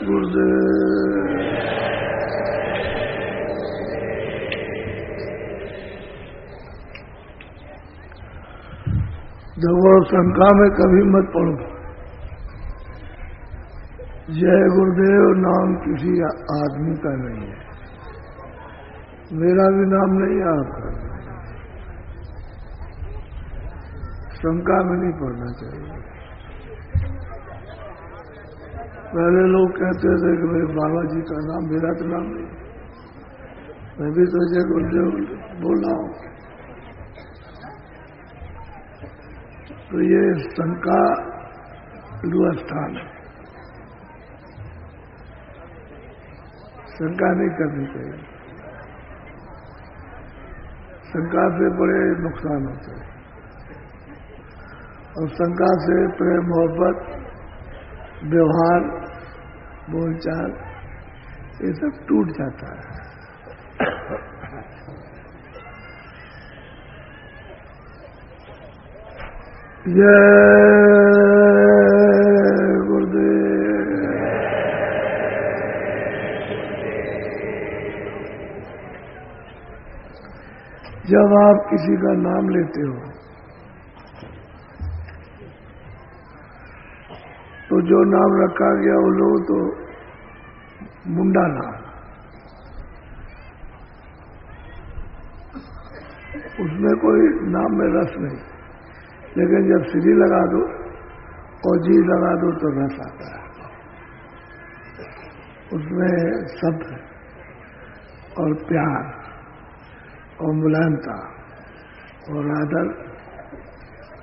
गुरुदेव। देखो, शंका में कभी मत पड़ो। जय गुरुदेव नाम किसी आदमी का नहीं है, मेरा भी नाम नहीं है, आपका। शंका में नहीं पड़ना चाहिए। पहले लोग कहते थे कि भाई बाबा जी का नाम, मेरा तो नाम नहीं, मैं भी तो जय गुरुदेव बोल रहा हूं। तो ये शंका स्थान है, शंका नहीं करनी चाहिए। शंका से बड़े नुकसान होते हैं, और शंका से प्रेम मोहब्बत व्यवहार बोलचाल ये सब टूट जाता है। जय गुरुदेव। जब आप किसी का नाम लेते हो तो जो नाम रखा गया वो लो तो मुंडा नाम, उसमें कोई नाम में रस नहीं। लेकिन जब श्री लगा दो और जी लगा दो तो रस आता है, उसमें शब्द और प्यार और मुलायमता और आदर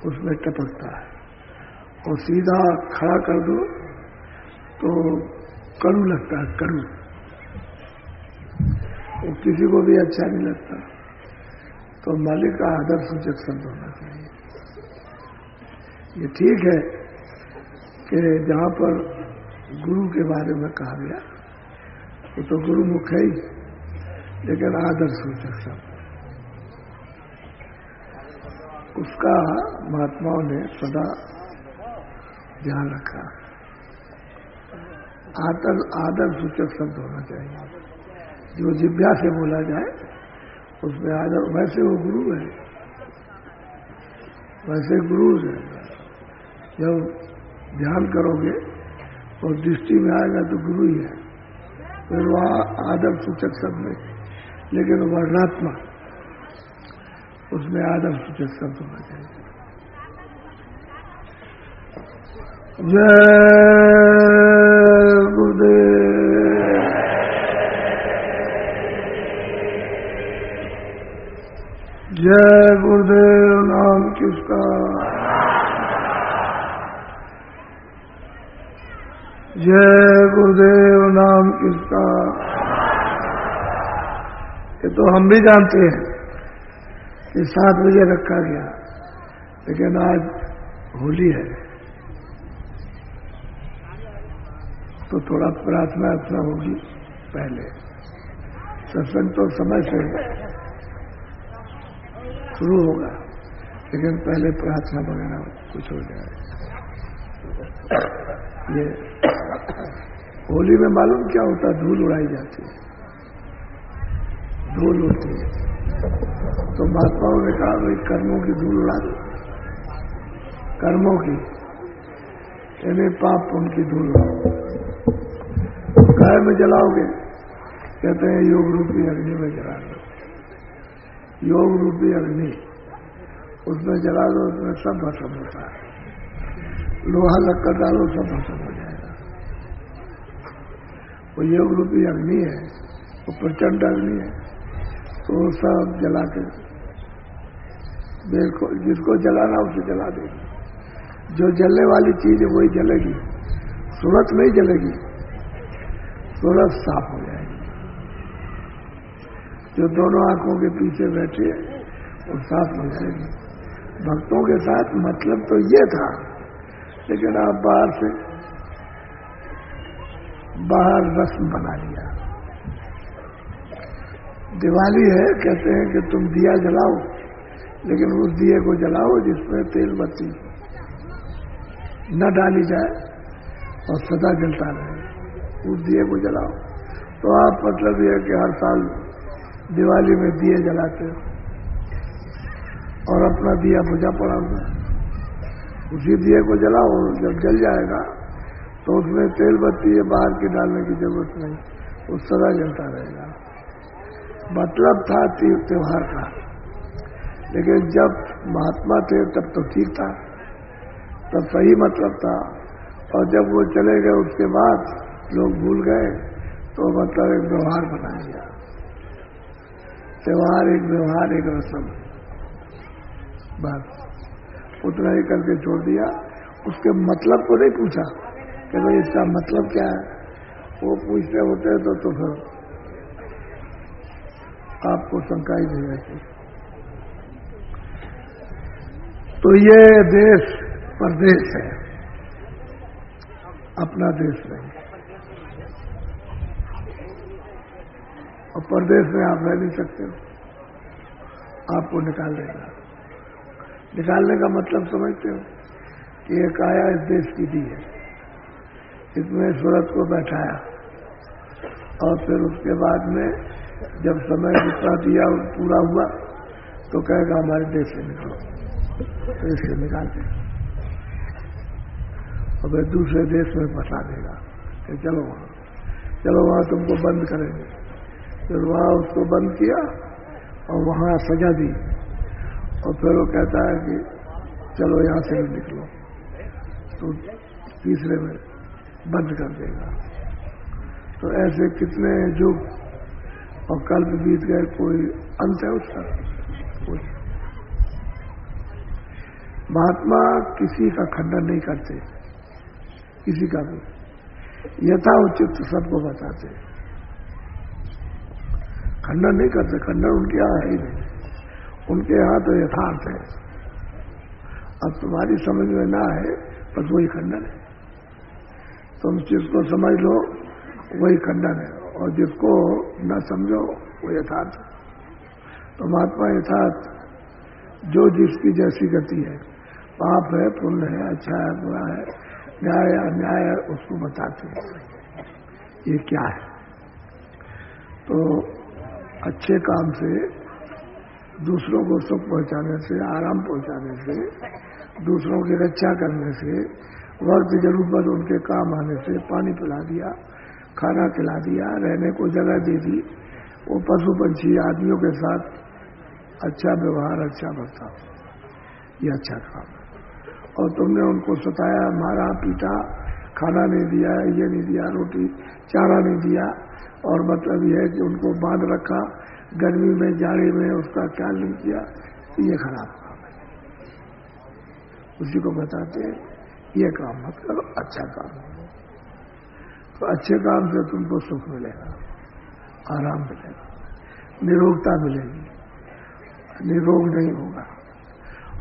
उसमें टपकता है। और सीधा खड़ा कर दो तो कड़ू लगता है, कड़ू, वो किसी को भी अच्छा नहीं लगता। तो मालिक का आदर सूचक शब्द होना चाहिए। ये ठीक है कि जहां पर गुरु के बारे में कहा गया वो तो गुरु मुख है ही, लेकिन आदर सूचक शब्द उसका महात्माओं ने सदा ध्यान रखा। आदर सूचक शब्द होना चाहिए, जो जिह्वा से बोला जाए उसमें आदर। वैसे वो गुरु है, वैसे गुरु है। जब ध्यान करोगे और दृष्टि में आएगा तो गुरु ही है, फिर वहाँ आदर सूचक शब्द नहीं, लेकिन वर्णात्मक उसमें आदर सूचक शब्द होना चाहिए। जय गुरुदेव। जय गुरुदेव नाम किसका। जय गुरुदेव नाम किसका। ये तो हम भी जानते हैं कि 7 बजे रखा गया, लेकिन आज होली है तो थोड़ा प्रार्थना अर्चना होगी पहले। सत्संग तो समय से शुरू होगा, लेकिन पहले प्रार्थना वगैरह कुछ हो जाए। ये होली में मालूम क्या होता है, धूल उड़ाई जाती है, धूल उड़ती है। तो महात्माओं ने कहा भाई कर्मों की धूल उड़ा दो, कर्मों की, यानी पाप पुण्य की धूल उड़ाओ। गाय में जलाओगे, कहते हैं योग रूपी अग्नि में जला दो। योग रूपी अग्नि उसमें जला दो, उसमें सब भस्म होता है। लोहा लक्कड़ डालो, सब भस्म हो जाएगा। वो योग रूपी अग्नि है, वो प्रचंड अग्नि है, तो सब जला के देखो, जिसको जलाना उसे जला देगी। जो जलने वाली चीज है वही जलेगी, सूरत नहीं जलेगी, सूरत साफ हो जाएगी। जो दोनों आंखों के पीछे बैठे वो साफ हो जाएगी। भक्तों के साथ मतलब तो ये था, लेकिन आप बाहर रस्म बना लिया। दिवाली है, कहते हैं कि तुम दिया जलाओ, लेकिन उस दिए को जलाओ जिसमें तेल बत्ती न डाली जाए और सदा जलता रहे, उस दिए को जलाओ। तो आप मतलब ये है कि हर साल दिवाली में दिए जलाते हो और अपना दिया बुझा पड़ा हुआ, उसी दिए को जलाओ। जब जल जाएगा तो उसमें तेल बत्ती बाहर की डालने की जरूरत नहीं, वो सदा जलता रहेगा। मतलब था त्योहार का, लेकिन जब महात्मा थे तब तो ठीक था, तब सही मतलब था। और जब वो चले गए उसके बाद लोग भूल गए, तो मतलब एक व्यवहार बना दिया। त्योहार एक व्यवहार, एक रस्म, बस उतना ही करके छोड़ दिया। उसके मतलब को नहीं पूछा कि भाई इसका मतलब क्या है। वो पूछते होते तो फिर आपको शंका ही नहीं रहती। तो ये देश परदेश है, अपना देश नहीं। और परदेश में आप रह नहीं सकते हो, आपको निकाल देगा। निकालने का मतलब समझते हो कि एक आया इस देश की दी है, इसमें सूरत को बैठाया और फिर उसके बाद में जब समय जितना दिया पूरा हुआ तो कहेगा हमारे देश से निकलो, तो इससे निकाल देगा और फिर दूसरे देश में फंसा देगा कि चलो वहां तुमको बंद करेंगे। फिर वहां उसको बंद किया और वहां सजा दी और फिर वो कहता है कि चलो यहां से भी निकलो, तो तीसरे में बंद कर देगा। तो ऐसे कितने युग और कल्प बीत गए, कोई अंत है उसका? कोई। महात्मा किसी का खंडन नहीं करते, किसी का भी यथा उचित सबको बताते, खंडन नहीं करते। खंडन उनके यहाँ है ही नहीं, उनके यहाँ तो यथार्थ है। अब तुम्हारी समझ में ना है बस वही खंडन है, तुम जिसको समझ लो वही खंडन है, और जिसको न समझो वो यथार्थ है। तो महात्मा यथार्थ जो जिसकी जैसी गति है, पाप है पुण्य है, अच्छा है बुरा है, न्याय है अन्याय है, उसको बताते हैं ये क्या है। तो अच्छे काम से, दूसरों को सुख पहुंचाने से, आराम पहुंचाने से, दूसरों की रक्षा करने से, वक्त जरूरत उनके काम आने से, पानी पिला दिया, खाना खिला दिया, रहने को जगह दे दी, वो पशु पंछी आदमियों के साथ अच्छा व्यवहार, अच्छा बर्ताव, ये अच्छा काम है। और तुमने उनको सताया, मारा पीटा, खाना नहीं दिया, ये नहीं दिया, रोटी चारा नहीं दिया, और मतलब यह है कि उनको बांध रखा, गर्मी में जाड़े में उसका ख्याल नहीं किया, तो ये खराब काम है। उसी को बताते हैं ये काम मत करो, अच्छा काम करो। तो अच्छे काम से तुमको सुख मिलेगा, आराम मिलेगा, निरोगता मिलेगी, निरोग नहीं होगा।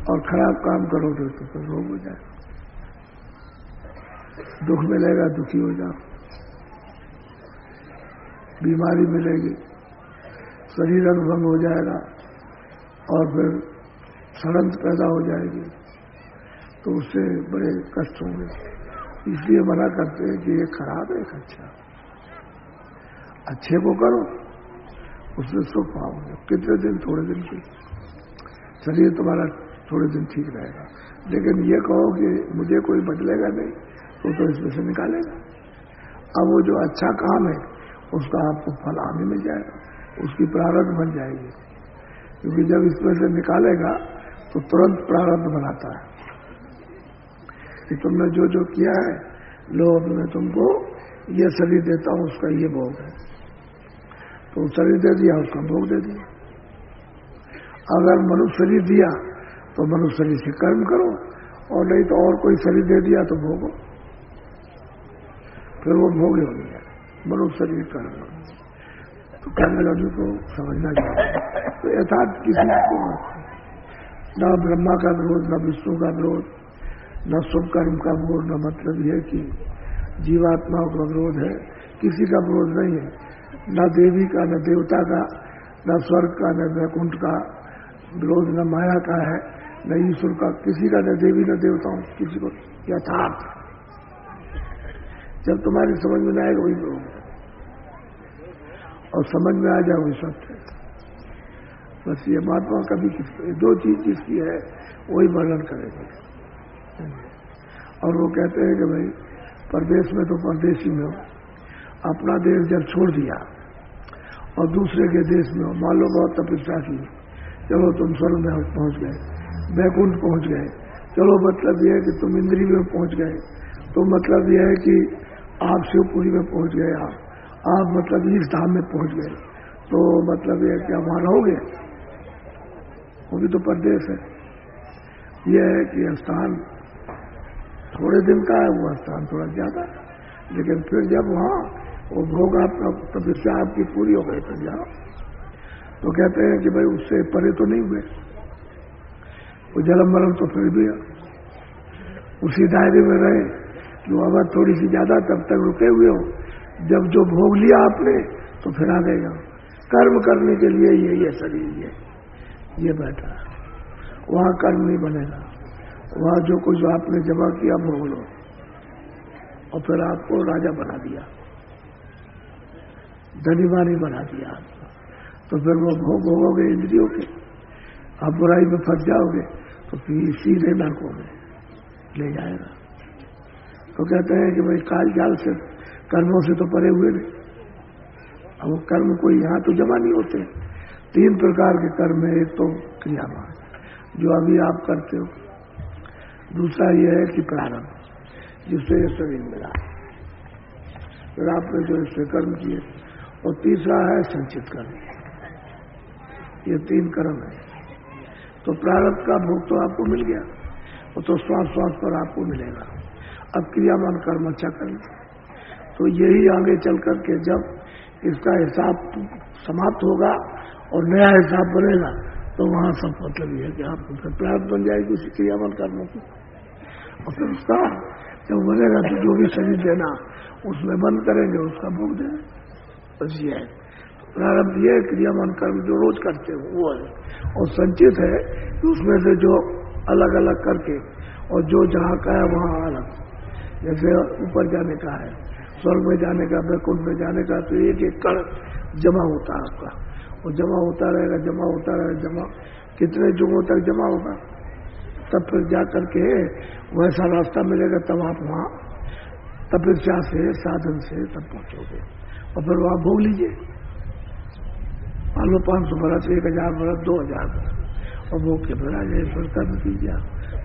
और खराब काम करोगे तो फिर रोग हो जाएगा, दुख मिलेगा, दुखी हो जाओ, बीमारी मिलेगी, शरीर अनुभव हो जाएगा, और फिर सड़ंत पैदा हो जाएगी, तो उससे बड़े कष्ट होंगे। इसलिए मना करते हैं कि ये खराब है, अच्छा अच्छे को करो, उससे सुख पाओगे। कितने दिन? थोड़े दिन की, शरीर तुम्हारा थोड़े दिन ठीक रहेगा, लेकिन ये कहो कि मुझे कोई बदलेगा नहीं, तो इसमें से निकालेगा। अब वो जो अच्छा काम है उसका आपको फल आने मिल जाएगा, उसकी प्रारब्ध बन जाएगी, क्योंकि जब इसमें से निकालेगा तो तुरंत प्रारब्ध बनाता है कि तुमने जो जो किया है, लो अब मैं तुमको ये शरीर देता हूं, उसका ये भोग है, तो शरीर दे दिया, उसका भोग दे दिया। अगर मनुष्य शरीर दिया तो मनुष्य शरीर से कर्म करो, और नहीं तो और कोई शरीर दे दिया तो भोगो, फिर वो भोग हो गया मनुष्य शरीर कर्म। तो कर्मयोगी को समझना चाहिए। तो यथार्थ किसी को न ब्रह्मा का विरोध, न विष्णु का विरोध, न शुभ कर्म का विरोध, न मतलब यह कि जीवात्माओं का विरोध है, किसी का विरोध नहीं है, न देवी का, न देवता का, न स्वर्ग का, न वैकुंठ का विरोध, न माया का है, न ईश्वर का, किसी का, न देवी न देवताओं, किसी को। यथार्थ जब तुम्हारी समझ में आएगा वही ब्रह्म है, और समझ में आ जाए वही सत्य है। बस ये महात्मा कभी जो चीज जिसकी है वही वर्णन करेंगे। और वो कहते हैं कि भाई परदेश में तो परदेशी में हो, अपना देश जब छोड़ दिया और दूसरे के देश में हो, मान लो बहुत तपस्या की, चलो तुम स्वर्ग में पहुंच गए, वैकुंठ पहुंच गए, चलो मतलब यह है कि तुम इंद्रिय में पहुंच गए, तो मतलब यह है कि आप शिवपुरी में पहुंच गए, आप मतलब इस धाम में पहुंच गए, तो मतलब यह कि वहां रहोगे, वो भी तो परदेश है। यह है कि स्थान थोड़े दिन का है, वो स्थान थोड़ा ज्यादा है, लेकिन फिर जब वहां वो भोग आपका तपस्या आपकी पूरी हो गई तो जाओ। तो कहते हैं कि भाई उससे परे तो नहीं हुए, वो जन्म मरण तो फिर भी उसी दायरे में रहे, जो अगर थोड़ी सी ज्यादा तब तक रुके हुए हो, जब जो भोग लिया आपने तो फिर आ गएगा। कर्म करने के लिए ये शरीर ये बैठा है, वहां कर्म नहीं बनेगा, वहां जो कुछ आपने जमा किया भोग लो, और फिर आपको राजा बना दिया, धनीवानी बना दिया आपको, तो फिर वो भोग भोगोगे इंद्रियों के, आप बुराई में फंस जाओगे तो फिर सीधे नरकों में ले जाएगा। तो कहते हैं कि भाई काल जाल से कर्मों से तो परे हुए नहीं, अब वो कर्म कोई यहाँ तो जमा नहीं होते। 3 प्रकार के कर्म है, एक तो क्रियामान जो अभी आप करते हो, दूसरा यह है कि प्रारंभ जिससे ये शरीर मिला, फिर आपने जो इससे कर्म किए, और तीसरा है संचित कर्म। ये 3 कर्म है। तो प्रारब्ध का भोग तो आपको मिल गया, वो तो श्वास श्वास पर आपको मिलेगा। अब क्रियामान कर्म अच्छा करें, तो यही आगे चल करके जब इसका हिसाब समाप्त होगा और नया हिसाब बनेगा, तो वहां सब मतलब ये है कि आपको फिर प्रारब्ध बन जाएगी उसी क्रियामान कर्मों की, और फिर उसका जब बनेगा तो जो भी शरीर देना उसमें बंद करेंगे, उसका भोग देना, बस ये है। प्रारब्ध ये क्रियामान कर्म जो रोज करते हो वो है, और संचित है कि उसमें से जो अलग अलग करके, और जो जहाँ का है वहाँ अलग, जैसे ऊपर जाने का है, स्वर्ग में जाने का, वैकुंठ में जाने का, तो एक एक कण जमा होता है आपका, और जमा होता रहेगा, जमा होता रहेगा, जमा कितने युगों तक जमा होगा, तब फिर जा करके वैसा रास्ता मिलेगा, तब आप वहाँ तपस्या से साधन से तब पहुँचोगे, और फिर वहाँ भोग लीजिए। मान लो 500 बरस, 1000 बरस, 2000 बरस, और भोग के फिर आ जाए, फिर कर्म कीजिए,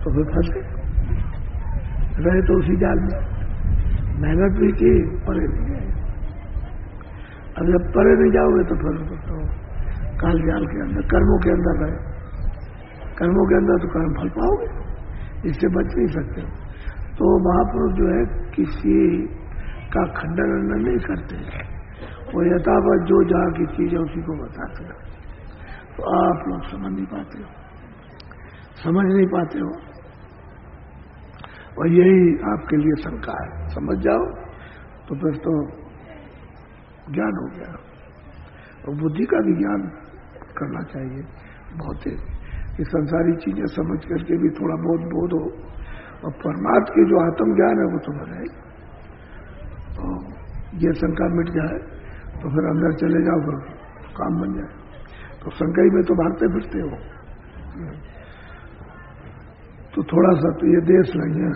तो फिर फंसे रहे तो उसी जाल में, मेहनत भी की, परे नहीं गए। अब जब परे नहीं जाओगे तो फिर तो काल जाल के अंदर, कर्मों के अंदर रहे, कर्मों के अंदर तो कर्म फल पाओगे, इससे बच नहीं सकते। तो महापुरुष जो है किसी का खंडन नहीं करते, वो यथावत जो जहाँ की चीज है उसी को बताते हैं। तो आप लोग समझ नहीं पाते हो, और यही आपके लिए शंका है। समझ जाओ तो फिर तो ज्ञान हो गया, और बुद्धि का भी ज्ञान करना चाहिए बहुत ही, कि संसारी चीजें समझ करके भी थोड़ा बहुत बोध हो, और परमात्मा की जो आत्म ज्ञान है वो तो बने, तो ये शंका मिट जाए तो फिर अंदर चले जाओ, फिर काम बन जाए। तो शंका में तो भागते फिरते हो, तो थोड़ा सा तो ये देश नहीं है।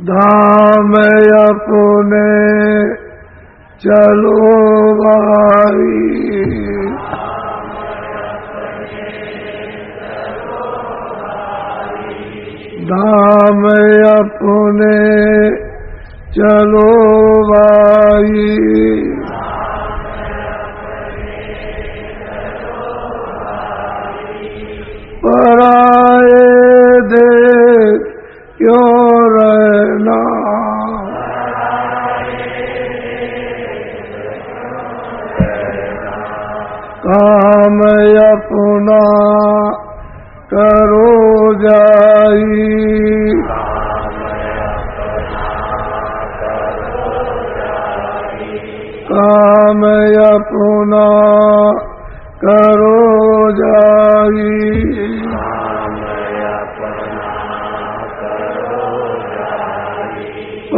धाम अपने चलो भाई, धाम अपने चलो भाई, पराए देश क्यों रहना, काम अपना करो जाई, काम अपना करो जाई,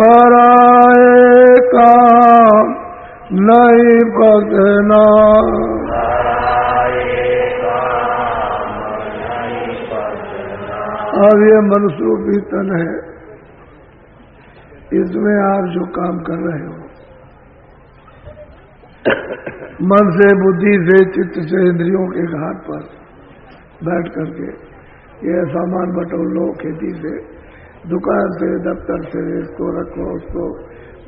पराए काम नहीं बदना। अब ये मनसूबी तन है, इसमें आप जो काम कर रहे हो मन से, बुद्धि से, चित्त से, इंद्रियों के घाट पर बैठ करके ये सामान बटोर लो, खेती से, दुकान से, दफ्तर से, इसको रखो, उसको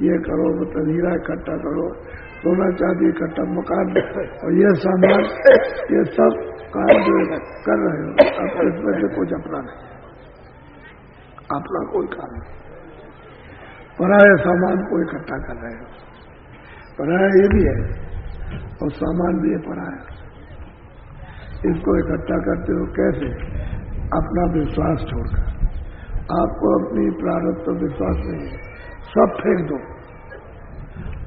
ये करो, मतलब हीरा इकट्ठा करो, सोना चांदी इकट्ठा, मकान, और ये सामान, ये सब काम जो कर रहे हो, अब इसमें से कुछ अपना नहीं, अपना कोई काम नहीं, पराये सामान को इकट्ठा कर रहे हो। पराया ये भी है और सामान भी है पराया। इसको इकट्ठा करते हो कैसे? अपना विश्वास छोड़कर। आपको अपनी प्रारब्ध पर विश्वास नहीं है, सब फेंक दो,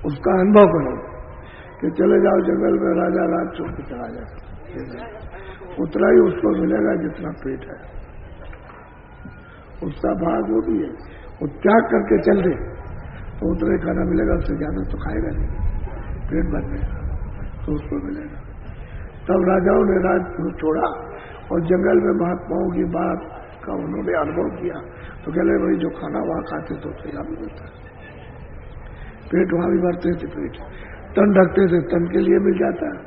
उसका अनुभव करो कि चले जाओ जंगल में, राजा राज छोड़ के चला जाए, उतना ही उसको मिलेगा जितना पेट है, उसका भाग वो भी है, वो त्याग करके चल दे तो उतने खाना मिलेगा, उससे ज्यादा तो खाएगा नहीं, पेट भर गया तो उसको मिलेगा। तब राजाओं ने राज छोड़ा और जंगल में महात्माओं की बात का उन्होंने अनुभव किया, तो कहले भाई जो खाना वहां खाते तो उससे भी मिलता, पेट वहां भी भरते थे, पेट तन ढकते थे, तन के लिए मिल जाता है,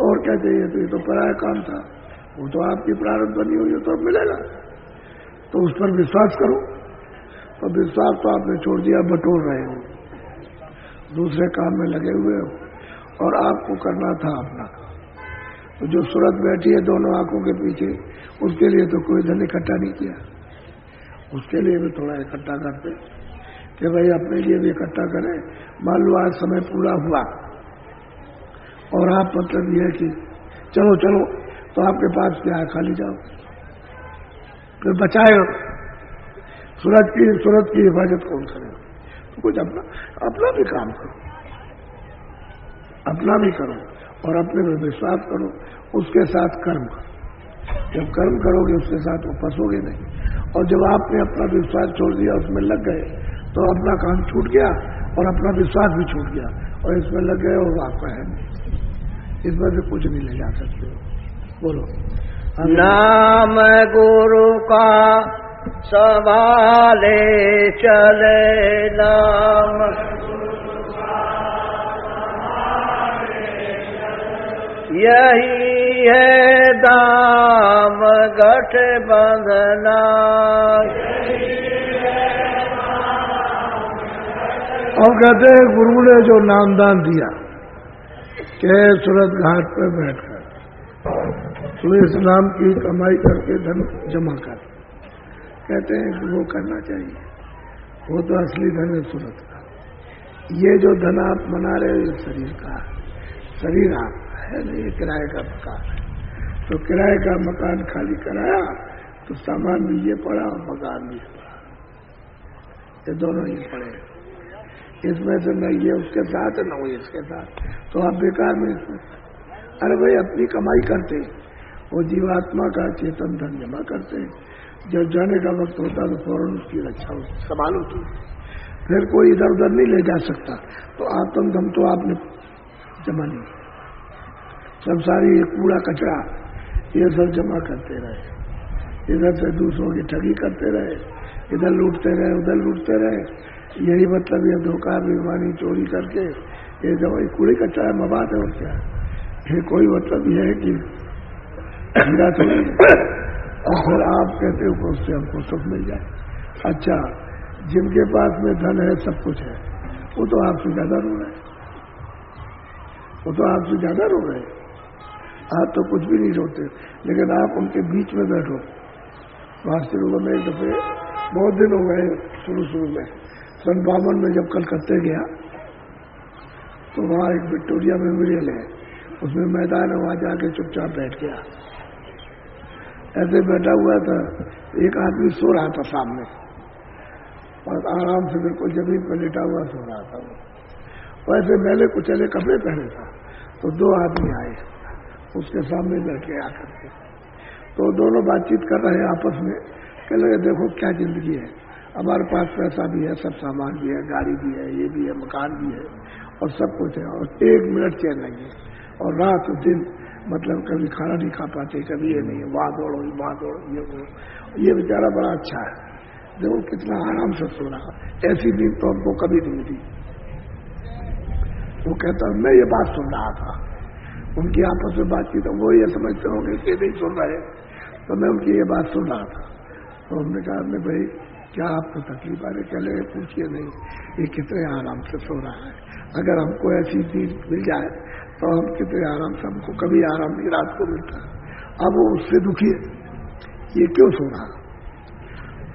और क्या चाहिए? तो ये तो पराया काम था, वो तो आपकी प्रारब्ध बनी हुई है तो अब मिलेगा, तो उस पर विश्वास करो। तो विश्वास तो आपने छोड़ दिया, बटोर रहे हो, दूसरे काम में लगे हुए हो, और आपको करना था अपना। तो जो सूरत बैठी है दोनों आंखों के पीछे, उसके लिए तो कोई धन इकट्ठा नहीं किया, उसके लिए भी थोड़ा इकट्ठा करते कि भाई अपने लिए भी इकट्ठा करें। मान लो आज समय पूरा हुआ और आप मतलब ये है कि चलो चलो, तो आपके पास क्या है? खाली जाओ, फिर बचाएगा सूरत की हिफाजत कौन करेगा? तो कुछ अपना भी काम करो, अपना भी करो और अपने में विश्वास करो, उसके साथ कर्म करो। जब कर्म करोगे उसके साथ वो फंसोगे नहीं, और जब आपने अपना विश्वास छोड़ दिया, उसमें लग गए, तो अपना काम छूट गया और अपना विश्वास भी छूट गया, और इसमें लग गए और आपका है नहीं, इसमें से कुछ नहीं ले जा सकते हो। बोलो नाम गुरु का संभाले चले, नाम यही है दाम गठ बंधना। और कहते हैं गुरु ने जो नामदान दिया कि सूरत घाट पर बैठकर तो इस नाम की कमाई करके धन जमा कर, कहते हैं कि वो करना चाहिए, वो तो असली धन है सूरत का। ये जो धन आप मना रहे हो ये शरीर का, शरीर आप है नहीं, किराए का मकान है, तो किराए का मकान खाली कराया तो सामान भी ये पड़ा और मकान भी पड़ा, ये दोनों ही पड़े, इसमें से न ये उसके साथ न वो इसके साथ, तो आप बेकार में इसमें। अरे भाई अपनी कमाई करते, वो जीवात्मा का चेतन धन जमा करते, जब जाने का वक्त होता तो फौरन उसकी रक्षा संभाल होती, फिर कोई इधर उधर नहीं ले जा सकता, तो आत्म धन तो आपने जमा नहीं, सब सारी कूड़ा कचरा ये सब जमा करते रहे, इधर से दूसरों की ठगी करते रहे, इधर लूटते रहे, उधर लूटते रहे, यही मतलब ये धोखा बेईमानी चोरी करके ये जब कूड़े कचरा मवाद है, और क्या ये कोई मतलब यह है कि हीरा चोरी और फिर आप कहते हो उससे हमको सुख मिल जाए। अच्छा, जिनके पास में धन है, सब कुछ है, वो तो आपसे ज्यादा रो रहे, वो तो आपसे ज्यादा रो रहे, आप तो कुछ भी नहीं रोते, लेकिन आप उनके बीच में बैठो। वास्तविक में एक दफे बहुत दिन हो गए, शुरू में सन 52 में जब कलकत्ते गया तो वहाँ एक विक्टोरिया मेमोरियल है, उसमें मैदान है, वहाँ जाके चुपचाप बैठ गया, ऐसे बैठा हुआ था, एक आदमी सो रहा था सामने और आराम से बिल्कुल जमीन पर लेटा हुआ सो रहा था, वो वैसे मैंने कुचले कपड़े पहने था, तो दो आदमी आए उसके सामने बैठ के आकर के, तो दोनों बातचीत कर रहे हैं आपस में, कह लगे देखो क्या जिंदगी है, हमारे पास पैसा भी है, सब सामान भी है, गाड़ी भी है, ये भी है, मकान भी है और सब कुछ है, और 1 मिनट चैन नहीं है। और रात दिन मतलब कभी खाना नहीं खा पाते, कभी ये नहीं, वहां दौड़ो वहां दौड़ो, ये वो। ये बेचारा बड़ा अच्छा है, देखो कितना आराम से सो रहा। ऐसी नींद तो हमको कभी नहीं मिली। वो कहता मैं ये बात सुन रहा था, उनकी आपस में बातचीत, वो ये समझते होंगे कि नहीं सुन रहे, तो मैं उनकी ये बात सुन रहा था। तो हमने कहा मैं भाई क्या आपको तकलीफ आ रही? कह लगे पूछिए नहीं, ये कितने आराम से सो रहा है। अगर हमको ऐसी नींद मिल जाए तो हम कितने आराम से, हमको कभी आराम नहीं रात को मिलता। अब वो उससे दुखी है, ये क्यों सो रहा?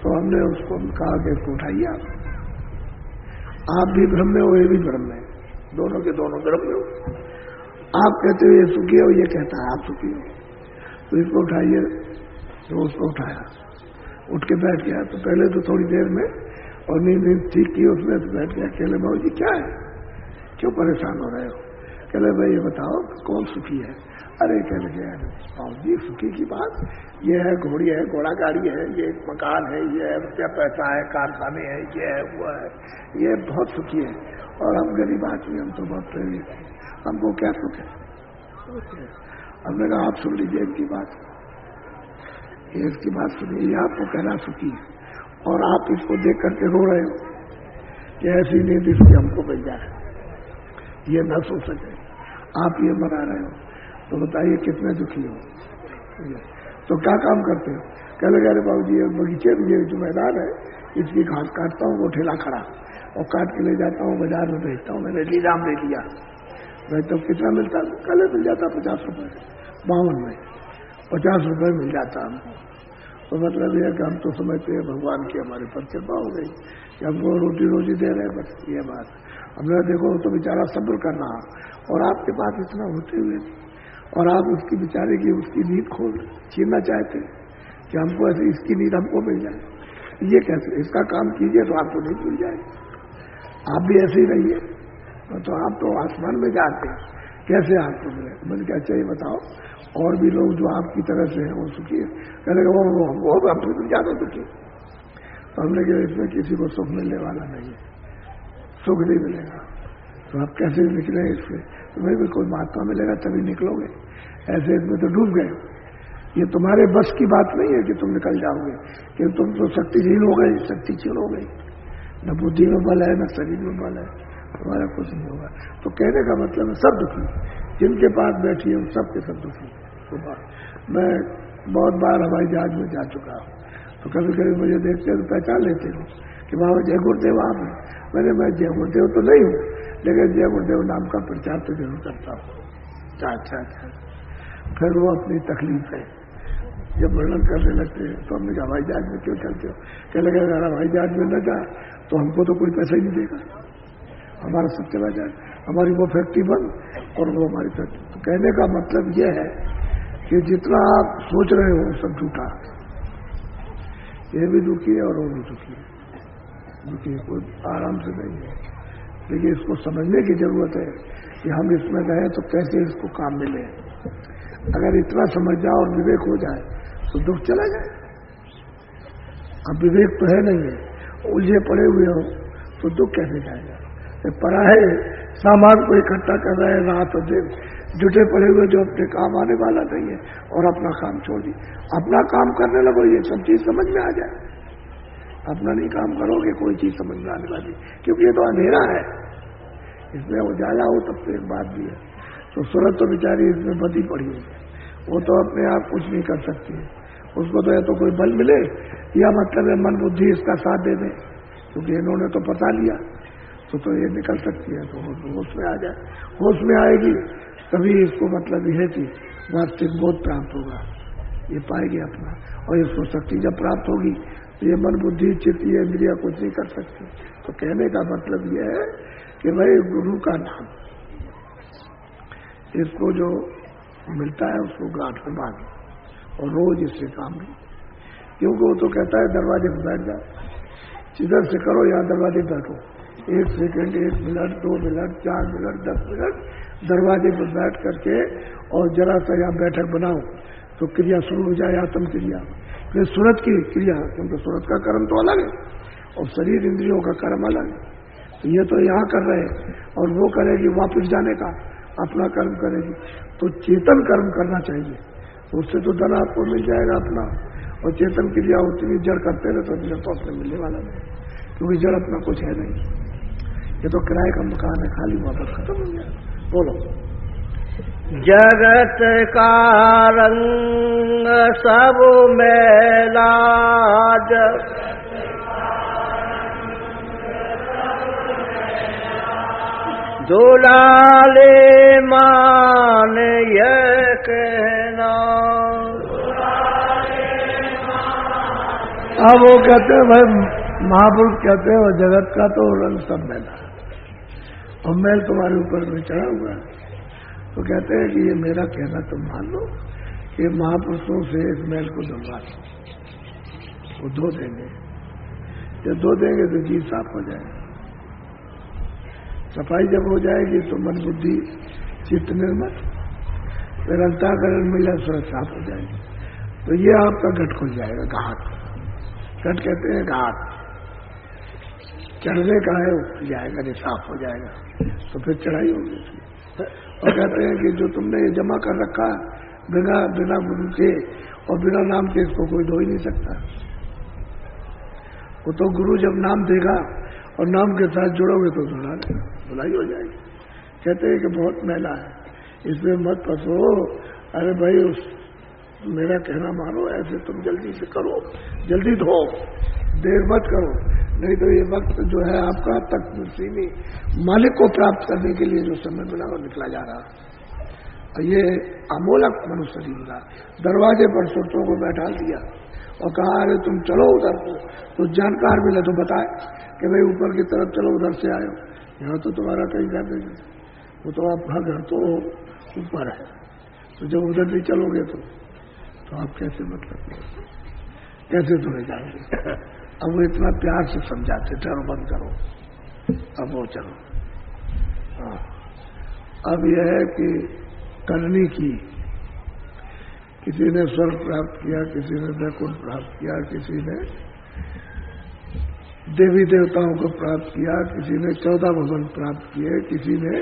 तो हमने उसको कहा कि इसको उठाइए, आप भी ब्रह्म में हो, ये भी ब्रह्म में, दोनों के दोनों ब्रह्म में हो। आप कहते हो ये सुखी हो, ये कहता है आप सुखी हो, तो इसको उठाइए। तो उसको उठाया, उठ के बैठ गया। तो पहले तो थोड़ी देर में, और नींद ठीक की उसने, तो बैठ गया। कहले बाबू जी क्या है, क्यों परेशान हो रहे हो? कहले भाई ये बताओ कौन सुखी है? अरे कह लगे बाबू जी सुखी की बात, ये है घोड़ी है, घोड़ा गाड़ी है, ये मकान है, ये है क्या पैसा है, कारखाने हैं, ये है वो है, ये बहुत सुखी है। और हम गरीब आदमी, हम तो बहुत प्रेरित हैं, हमको क्या सुख है? हमने कहा आप सुन लीजिए इनकी बात, इसकी बात सुनिए, ये आपको कहना सुखी है और आप इसको देख करके रो रहे हो कि ऐसी नींद इसकी हमको मिल जाए, ये न सो सके, आप ये मना रहे हो। तो बताइए कितने दुखी हो? तो क्या काम करते हो? कह लगे अरे बाबू जी बगीचे में ये जो मैदान है इसकी घास काटता हूँ, वो ठेला खड़ा और काट के ले जाता हूँ, बाजार में बेचता हूँ। मैंने लीलाम ले लिया, मैं तो कितना मिलता? कल मिल जाता 50 रुपए, 52 में 50 रुपए मिल जाता हमको। तो मतलब ये कि हम तो समझते हैं भगवान की हमारे पर कृपा हो गई कि हमको रोटी रोजी दे रहे हैं, बस ये बात। हमने देखो तो बेचारा सब्र कर रहा, और आपके पास इतना होते हुए और आप उसकी बेचारे की उसकी नींद खोल छीनना चाहते कि हमको ऐसे इसकी नींद हमको मिल जाए। ये कैसे? इसका काम कीजिए तो आपको नहीं मिल जाए। आप भी ऐसे ही रहिए, तो आप तो आसमान में जाते हैं, कैसे आपको मिले? मैंने क्या चाहिए बताओ? और भी लोग जो आपकी तरह से हैं वो सुखी है। कहने लगे वो हमसे तो ज्यादा दुखी। तो हमने कहा इसमें किसी को सुख मिलने वाला नहीं है, सुख नहीं मिलेगा। तो आप कैसे निकले इससे? तो भाई कोई महात्मा मिलेगा तभी निकलोगे, ऐसे इसमें तो डूब गए। ये तुम्हारे बस की बात नहीं है कि तुम निकल जाओगे, कि तुम तो शक्तिहीन हो गए, शक्ति क्षीण हो गई, न बुद्धि में बल है न शरीर में बल है, तुम्हारा कुछ नहीं होगा। तो कहने का मतलब है सब दुखी, जिनके पास बैठी है सबके सब दुखी। तो मैं बहुत बार हवाई जहाज में जा चुका हूँ, तो कभी कभी मुझे देखते तो पहचान लेते हो कि बाबा जय गुरुदेव आप हैं। मैं जय गुरुदेव तो नहीं हूँ, लेकिन जय गुरुदेव नाम का प्रचार तो जरूर करता हूँ। अच्छा। फिर वो अपनी तकलीफ है जब वर्णन करने लगते हैं, तो हमने कहा हवाई जहाज में क्यों चलते हो? कह लगे अगर हवाई जहाज में न जाए तो हमको तो कोई पैसा ही नहीं देगा, हमारा सब चला जाए, हमारी वो फैक्ट्री बंद और वो हमारी फैक्ट्री। तो कहने का मतलब ये है कि जितना आप सोच रहे हो सब झूठा, ये भी दुखी है और वो भी दुखी है, दुखी कोई आराम से नहीं है। लेकिन इसको समझने की जरूरत है कि हम इसमें गए तो कैसे इसको काम मिले। अगर इतना समझ जाओ और विवेक हो जाए तो दुख चला जाए। अब विवेक तो है नहीं है, उलझे पड़े हुए हो तो दुख कैसे जाएगा? पराये सामान को इकट्ठा कर रहे हैं रात और दिन, जुटे पड़े हुए जो अपने काम आने वाला नहीं है, और अपना काम छोड़ दी। अपना काम करने लगो, ये सब चीज समझ में आ जाए। अपना नहीं काम करोगे कोई चीज समझ में आने वाली, क्योंकि ये तो अंधेरा है, इसमें उजाला हो तब तो एक बात भी है। तो सूरत तो बेचारी इसमें बंधी पड़ी है, वो तो अपने आप कुछ नहीं कर सकती है, उसको तो या तो कोई बल मिले या मतलब मन बुद्धि इसका साथ दे दे, क्योंकि इन्होंने तो पता लिया तो ये निकल सकती है। तो होश में आ जाए, होश में आएगी तभी इसको मतलब यह कि वास्तविक बोध प्राप्त होगा, ये पाएगी अपना, और इसको शक्ति जब प्राप्त होगी तो ये मन बुद्धि चित्त ये इंद्रिया कुछ नहीं कर सकती। तो कहने का मतलब यह है कि भाई गुरु का नाम इसको जो मिलता है उसको गांठ में बांधो और रोज इससे काम लो, क्योंकि वो तो कहता है दरवाजे पर बैठ जाओ, जिधर से करो यहाँ दरवाजे पर बैठो, 1 second 1 minute 2 minute 4 minute 10 minute दरवाजे पर बैठ करके और जरा सा यहाँ बैठक बनाओ तो क्रिया शुरू हो जाए, आत्म क्रिया। फिर सूरत की क्रिया, क्योंकि सूरत का कर्म तो अलग है, और शरीर इंद्रियों का कर्म अलग। तो ये तो यहाँ कर रहे हैं और वो करेगी वापस जाने का, अपना कर्म करेगी। तो चेतन कर्म करना चाहिए, उससे तो धन आपको मिल जाएगा अपना। और चेतन क्रिया उतनी जड़ करते रहे तो जड़ तो अपने मिलने वाला नहीं, क्योंकि जड़ अपना कुछ है नहीं। ये तो किराए का मकान है, खाली वापस खत्म हो गया। बोलो। जगत का रंग सब मैला, दुलाले मान ये कहना। अब वो कहते हैं भाई, महापुरुष कहते हैं, और जगत का तो रंग सब मैला और मैल तुम्हारे ऊपर में चढ़ा हुआ है। तो कहते हैं कि ये मेरा कहना तुम मान लो, ये महापुरुषों से इस मैल को धुलवा दो, वो धो देंगे। जब धो देंगे तो जी साफ हो जाएगा। सफाई जब हो जाएगी तो मन बुद्धि चित्त निर्मल, फिर अंतःकरण मिला स्वरत साफ हो जाएगी। तो ये आपका घट खुल जाएगा, घाट। घट कहते हैं घाट, चढ़ने का है, उठ जाएगा, नहीं साफ हो जाएगा, तो फिर चढ़ाई होगी। और कहते हैं कि जो तुमने ये जमा कर रखा बिना गुरु के और बिना नाम के, इसको कोई धो ही नहीं सकता। वो तो गुरु जब नाम देगा और नाम के साथ जुड़ोगे तो धुलाई हो जाएगी। कहते हैं कि बहुत मैला है, इसमें मत फंसो। अरे भाई, उस मेरा कहना मानो, ऐसे तुम जल्दी से करो, जल्दी धो, देर मत करो, नहीं तो ये वक्त जो है आपका तक सीमी मालिक को प्राप्त करने के लिए जो समय मिला वो निकला जा रहा। और ये अमोलक मनुष्य मिला। दरवाजे पर सुरतों को बैठा दिया और कहा, अरे तुम चलो उधर को। तो जानकार मिले तो बताए कि भाई ऊपर की तरफ चलो, उधर से आयो, यहाँ तो तुम्हारा कहीं घर नहीं, वो तो आपका घर तो ऊपर है। तो जब उधर भी चलोगे तो आप कैसे, मतलब कैसे तुम्हें जाएंगे। अब वो इतना प्यार से समझाते, डरो बंद करो, अब वो चलो। हाँ, अब यह है कि करनी की, किसी ने स्वर्ग प्राप्त किया, किसी ने वैकुंठ प्राप्त किया, किसी ने देवी देवताओं को प्राप्त किया, किसी ने 14 भवन प्राप्त किए, किसी ने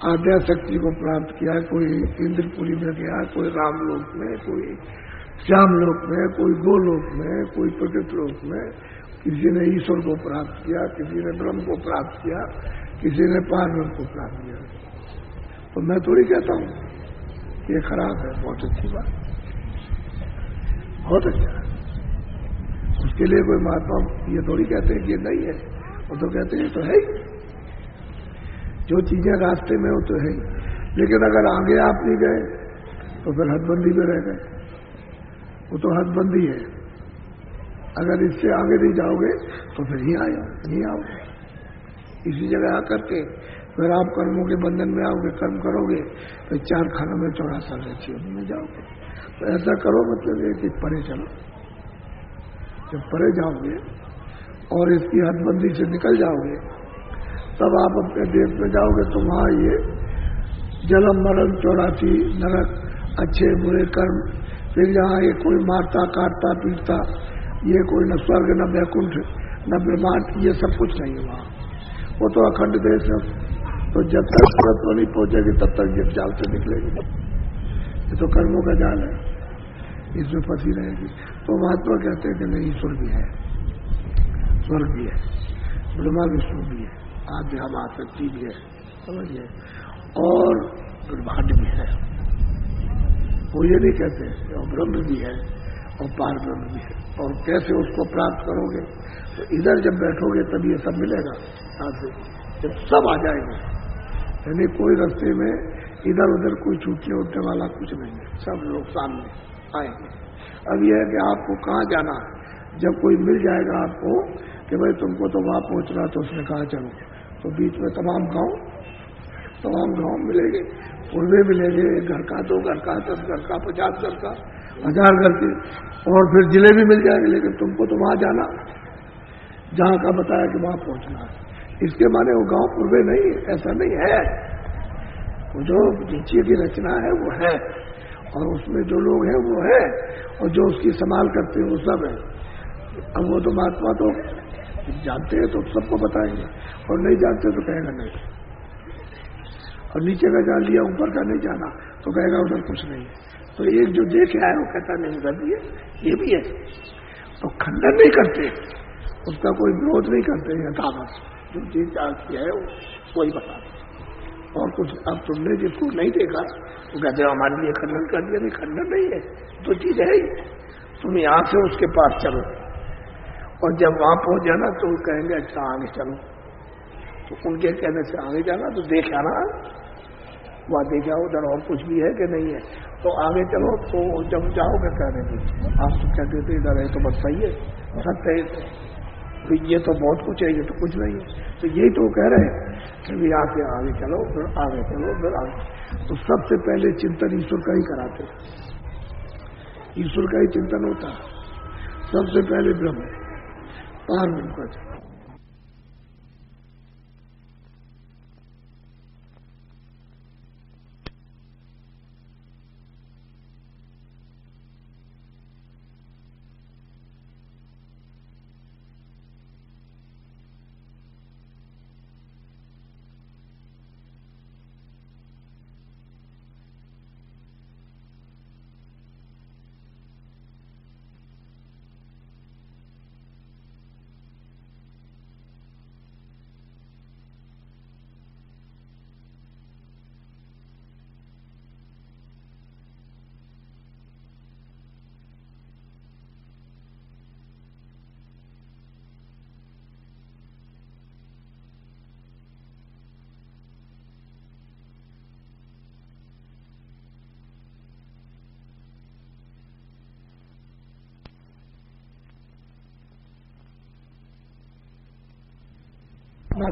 आद्या शक्ति को प्राप्त किया, कोई इंद्रपुरी में गया, कोई रामलोक में, कोई श्यामलोक में, कोई गोलोक में, कोई प्रकृत लोक में, किसी ने ईश्वर को प्राप्त किया, किसी ने ब्रह्म को प्राप्त किया, किसी ने पारब्रह्म को प्राप्त किया। तो मैं थोड़ी कहता हूं कि ये खराब है, बहुत अच्छी बात, बहुत अच्छा है। उसके लिए कोई महात्मा ये थोड़ी कहते हैं कि ये नहीं है, वो तो कहते हैं ये तो है ही। जो चीजें रास्ते में हो तो है ही, लेकिन अगर आगे आप नहीं गए तो फिर हदबंदी में रह गए, वो तो हदबंदी है। अगर इससे आगे नहीं जाओगे तो फिर नहीं आओगे। इसी जगह आकर के फिर आप कर्मों के बंधन में आओगे, कर्म करोगे, फिर 4 खानों में 84 रचियों में जाओगे। तो ऐसा करो, मतलब ये कि परे चलो। जब परे जाओगे और इसकी हदबंदी से निकल जाओगे, तब आप अपने देश में जाओगे तो वहां ये जन्म मरण 84 नरक, अच्छे बुरे कर्म, फिर यहाँ ये कोई मारता काटता पीटता, ये कोई न स्वर्ग न वैकुंठ न ब्रह्मांड, ये सब कुछ नहीं है वहाँ। वो तो अखंड देश है। तो जब तक तत्व नहीं पहुंचेगी तब तक जब जाल से निकलेगी। ये तो कर्मों का जाल है, इसमें फंसी रहेगी। तो महात्मा कहते हैं कि नहीं, ईश्वर भी है, स्वर्ग भी है, ब्रह्मा विष्णु भी है, आद्या महाशक्ति भी है, समझिए, और ब्रह्मांड भी है। वो ये नहीं कहते, और ब्रह्म भी है और पार ब्रह्म भी है। और कैसे उसको प्राप्त करोगे, तो इधर जब बैठोगे तब ये सब मिलेगा साथ में, जब सब आ जाएंगे। यानी कोई रास्ते में इधर उधर कोई छूटने उठने वाला कुछ नहीं है, सब लोग सामने आएंगे। अब यह है कि आपको कहाँ जाना है। जब कोई मिल जाएगा आपको कि भाई तुमको तो वहां पहुंचना, तो उसने कहा चलो, तो बीच में तमाम गांव मिलेंगे, पूर्वे मिलेंगे, घर का 2 घर का 10 घर का 50 घर का 1000 घर के, और फिर जिले भी मिल जाएंगे। लेकिन तुमको तो वहां जाना जहां का बताया कि वहां पहुंचना है। इसके माने वो गांव पूर्वे नहीं, ऐसा नहीं है। वो जो नीचे की रचना है वो है, और उसमें जो लोग हैं वो है, और जो उसकी संभाल करते हैं वो सब है। अब वो तो महात्मा तो जानते हैं तो सबको बताएंगे, और नहीं जानते तो कहेगा नहीं। और नीचे का जान लिया, ऊपर का नहीं जाना तो कहेगा उधर कुछ नहीं है। तो एक जो देखे आए वो कहता नहीं उधर भी है, ये भी है। तो खंडन नहीं करते, उसका कोई विरोध नहीं करते, यथावत जो चीज की है वही बताते। और कुछ अब तुमने जिसको नहीं देखा तो कहते हो हमारे लिए खंडन कर दिया। नहीं, खंडन नहीं है, तो चीज है ही। तुम यहां से उसके पास चलो, और जब वहां पहुंच जाना तो कहेंगे अच्छा आगे चलो। तो उनके कहने से आगे जाना तो देखा ना, वहां देखा उधर और कुछ भी है कि नहीं है, तो आगे चलो। तो जब जाओगे कहने की आप तो कहते थे इधर है तो बस सही है, सत्य है, तो ये तो बहुत कुछ है, ये तो कुछ नहीं है। तो यही तो कह रहे हैं कि यहाँ से आगे चलो, फिर आगे चलो, फिर आगे। तो सबसे पहले चिंतन ईश्वर का ही कराते, ईश्वर का ही चिंतन होता है। सबसे पहले ब्रह्म पार ब्रह्म का।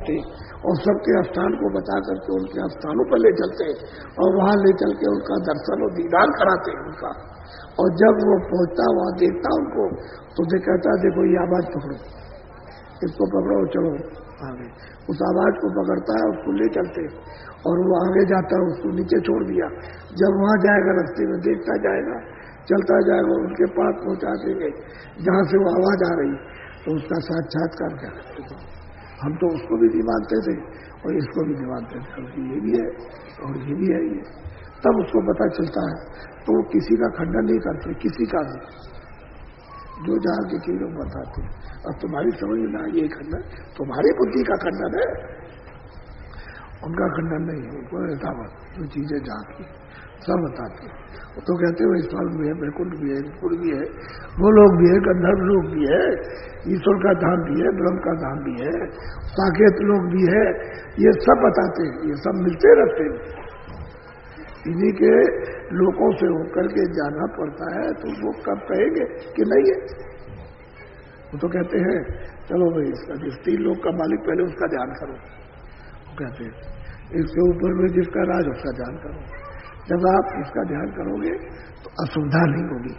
थे और सबके स्थान को बता करके उनके स्थानों पर ले चलते और वहां ले चल के उनका दर्शन और दीदार कराते उनका। और जब वो पहुंचता वहां देखता उनको तो कहता देखो ये आवाज पकड़ो, इसको पकड़ो, चलो आगे। उस आवाज को पकड़ता है, उसको ले चलते और वो आगे जाता है, उसको नीचे छोड़ दिया। जब वहां जाएगा रास्ते में देखता जाएगा, चलता जाएगा, उनके पास पहुंचा देंगे जहां से वो आवाज आ रही, तो उसका साक्षात्कार क्या। हम तो उसको भी नहीं मानते थे और इसको भी नहीं मानते थे, ये भी है और ये भी है ये। तब उसको पता चलता है तो वो किसी का खंडन नहीं करते, किसी का भी, जो जहां की चीजों बताते। अब तुम्हारी समझ में ना ये खंडन तुम्हारी बुद्धि का खंडन है, उनका खंडन नहीं है। उनको यथावत जो चीजें जहां की सब बताते। तो कहते हो स्थल भी है, बैकुंठ भी है, पुर भी है, वो लोग भी है, गंधर्व लोग भी है, ईश्वर का धाम भी है, ब्रह्म का धाम भी है, साकेत लोग भी है, ये सब बताते हैं। ये सब मिलते रहते हैं। इन्हीं के लोगों से होकर के जाना पड़ता है, तो वो कब कहेंगे कि नहीं है। वो तो कहते हैं चलो भाई इसका जिस 3 लोग का मालिक पहले उसका ध्यान करो। वो कहते हैं इसके ऊपर में जिसका राज उसका ध्यान करो। जब आप इसका ध्यान करोगे तो असुविधा नहीं होगी,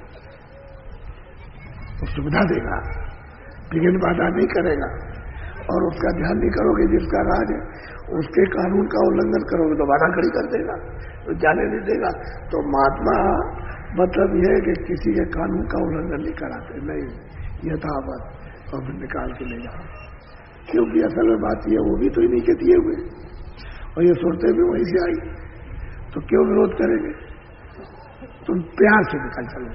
तो सुविधा देगा, विघ्न बाधा नहीं करेगा। और उसका ध्यान नहीं करोगे जिसका राज है, उसके कानून का उल्लंघन करोगे तो बाधा खड़ी कर देगा, तो जाने नहीं देगा। तो महात्मा मतलब यह है कि किसी के कानून का उल्लंघन नहीं कराते, नहीं, यथावत और फिर निकाल के ले जाओ। क्योंकि असल में बात यह वो भी तो इन्हीं के दिए हुए और ये सुनते भी वहीं से आई, तो क्यों विरोध करेंगे। तुम प्यार से निकल चलो,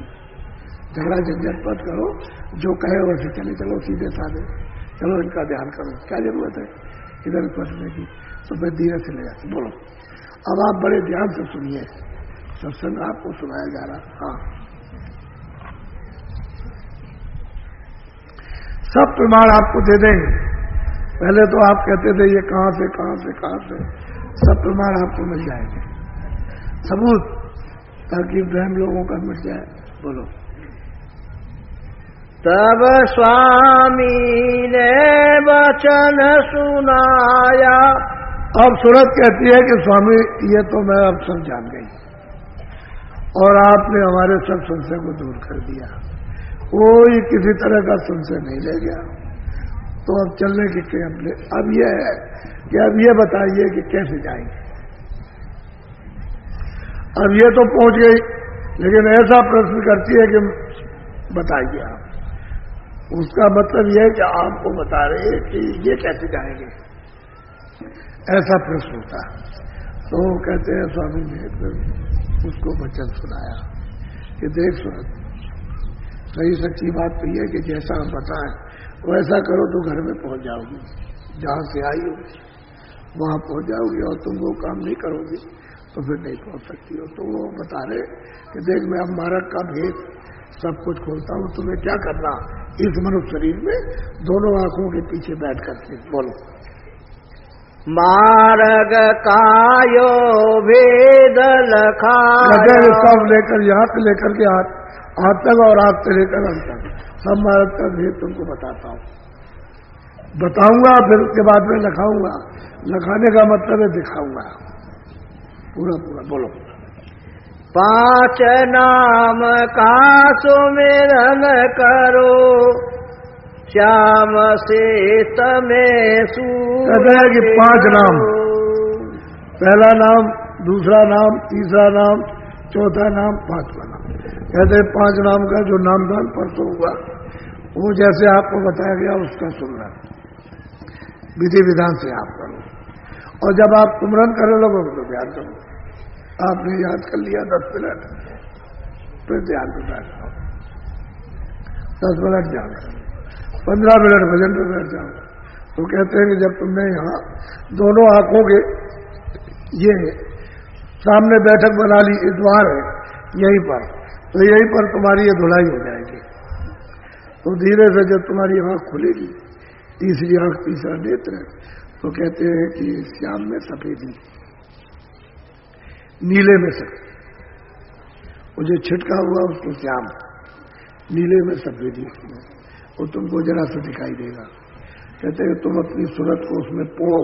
झगड़ा झंझट मत करो, जो कहे वैसे चले चलो, सीधे साधे चलो, इनका ध्यान करो, क्या जरूरत है इधर फंसने की। तो फिर धीरे से ले जाते। बोलो अब आप बड़े ध्यान से सुनिए, सत्संग आपको सुनाया जा रहा। हाँ, सब प्रमाण आपको दे देंगे। पहले तो आप कहते थे ये कहां से कहां से कहां से, सब प्रमाण आपको मिल जाएंगे, सबूत, ताकि वहम लोगों का मिट जाए। बोलो। तब स्वामी ने वचन सुनाया। अब सूरत कहती है कि स्वामी ये तो मैं अब सब जान गई और आपने हमारे सब संशय को दूर कर दिया, कोई किसी तरह का संशय नहीं रह गया। तो अब चलने की अब यह है कि अब ये बताइए कि कैसे जाएंगे। अब ये तो पहुंच गई, लेकिन ऐसा प्रश्न करती है कि बताइए आप। उसका मतलब यह है कि आपको बता रहे हैं कि ये कैसे जाएंगे, ऐसा प्रश्न होता है। तो कहते हैं स्वामी ने फिर उसको वचन सुनाया कि देख सुन, सही सच्ची बात तो यह है कि जैसा हम बताएं वैसा करो तो घर में पहुंच जाओगी, जहां से आई हो वहां पहुंच जाओगी, और तुम वो काम नहीं करोगी तो फिर नहीं पहुंच सकती हो। तो वो बता रहे कि देख मैं अब मार्ग का भेद सब कुछ खोलता हूं, तुम्हें क्या करना, इस मनुष्य शरीर में दोनों आंखों के पीछे बैठ करके बोलो। मार्ग कायो भेद लखायो, सब लेकर यहाँ से लेकर के हाथ तक और हाथ से लेकर अंत तक सब मार्ग का भेद तुमको बताता हूँ, बताऊंगा, फिर उसके बाद में लखाऊंगा। लखाने का मतलब है दिखाऊंगा पूरा पूरा। बोलो। 5 नाम का सुमिरन करो, श्याम से तमें कहते हैं कि 5 नाम, पहला नाम, दूसरा नाम, तीसरा नाम, चौथा नाम, 5वां नाम। कहते हैं 5 नाम का जो नामदान परसों हुआ वो जैसे आपको बताया गया उसका सुनना, विधि विधान से आप करो, और जब आप सुमरन करने लगोगे तो ध्यान करो। आपने याद कर लिया 10 मिनट, फिर ध्यान में बैठो, 10 मिनट ध्यान करो, 15 मिनट भजन में बैठ जाओ। तो कहते हैं कि जब तुमने यहाँ दोनों आंखों के ये सामने बैठक बना ली, इस द्वार है यहीं पर, तो यहीं पर तुम्हारी ये धुलाई हो जाएगी। तो धीरे से जब तुम्हारी आंख खुलेगी, तीसरी आंख, तीसरा नेत्र, तो कहते हैं कि श्याम में सफेदी, नीले में सफेद, वो जो छिटका हुआ उसको श्याम, नीले में सफेदी, वो तुमको जरा सा दिखाई देगा। कहते हैं तुम अपनी सूरत को उसमें पोड़ो,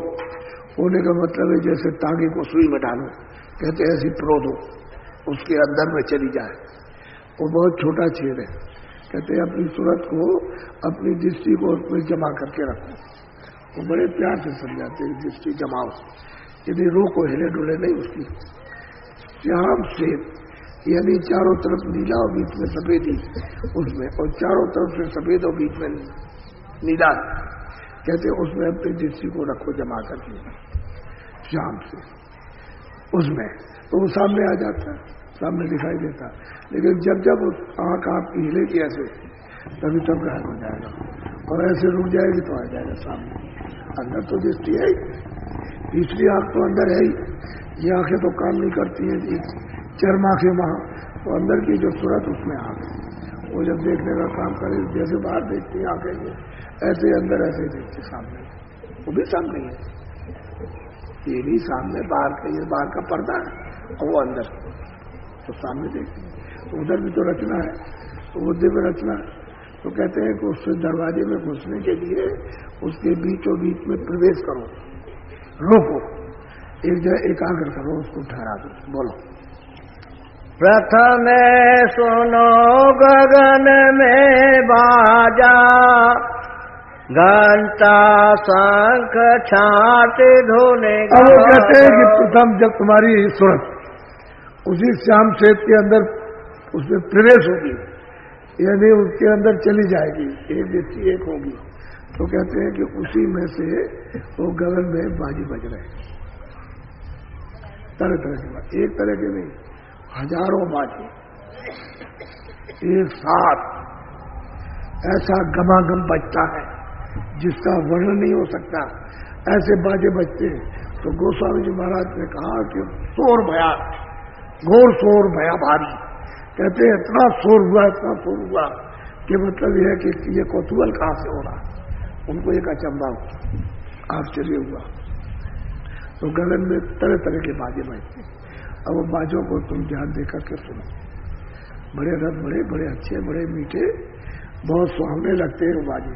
पोड़ने का मतलब है जैसे तागे को सुई में डालो, कहते हैं ऐसी प्रो दो, उसके अंदर में चली जाए, वो बहुत छोटा छेद है। कहते हैं अपनी सूरत को, अपनी दृष्टि को उसमें जमा करके रखो। वो बड़े प्यार से समझाते हैं दृष्टि जमाओ, यदि रू को हिले डुले नहीं उसकी। श्याम से यानी चारों तरफ नीला और बीच में सफेदी उसमें, और चारों तरफ से सफेद और बीच में नीला, कहते उसमें अपनी दृष्टि को रखो जमा करके श्याम से उसमें, तो वो सामने आ जाता है, सामने दिखाई देता। लेकिन जब जब उस आंख आपकी हिलेगी ऐसे, तभी तब गायब हो जाएगा, और ऐसे रुक जाएगी तो आ जाएगा सामने। अंदर तो दृष्टि है ही, तीसरी आंख तो अंदर है ही, ये आंखें तो काम नहीं करती हैं जी, चर्म आंखें वहां, तो अंदर की जो सूरत उसमें आंख, वो जब देखने का काम करे, जैसे बाहर देखती है आंखें ऐसे अंदर ऐसे देखते सामने, वो भी सामने है, ये भी सामने, बाहर का ये बाहर का पर्दा है और वो अंदर तो सामने देखते हैं। तो उधर भी तो रचना है, तो वो दिव्य रचना है। तो कहते हैं कि उस दरवाजे में घुसने के लिए उसके बीचों बीच में प्रवेश करो, रोको, एक जगह एकाग्र करो, उसको ठहरा दो। बोलो। प्रथम सुनो गगन में बाजा, घंटा शंख छाट धोने। अब वो कहते हैं कि प्रथम जब तुम्हारी सूरत उसी श्याम क्षेत्र के अंदर उसमें प्रवेश होगी, यानी उसके अंदर चली जाएगी, एक दृष्टि एक होगी, तो कहते हैं कि उसी में से वो गगन में बाजी बज रहे, तरह तरह के बात, एक तरह के नहीं, हजारों बाजी एक साथ, ऐसा गमागम बजता है जिसका वर्णन नहीं हो सकता, ऐसे बाजे बजते। तो गोस्वामी जी महाराज ने कहा कि शोर भया, घोर शोर भया भारी, कहते हैं इतना शोर हुआ, इतना शोर हुआ कि मतलब यह है कि ये कौतूहल कहां से हो रहा, उनको एक अचंभा हुआ, आश्चर्य हुआ। तो गगन में तरह तरह के बाजे बजते। अब वो बाजों को तुम ध्यान देकर के सुनो, बड़े रस, बड़े बड़े अच्छे, बड़े मीठे, बहुत सुहावने लगते हैं वो बाजे।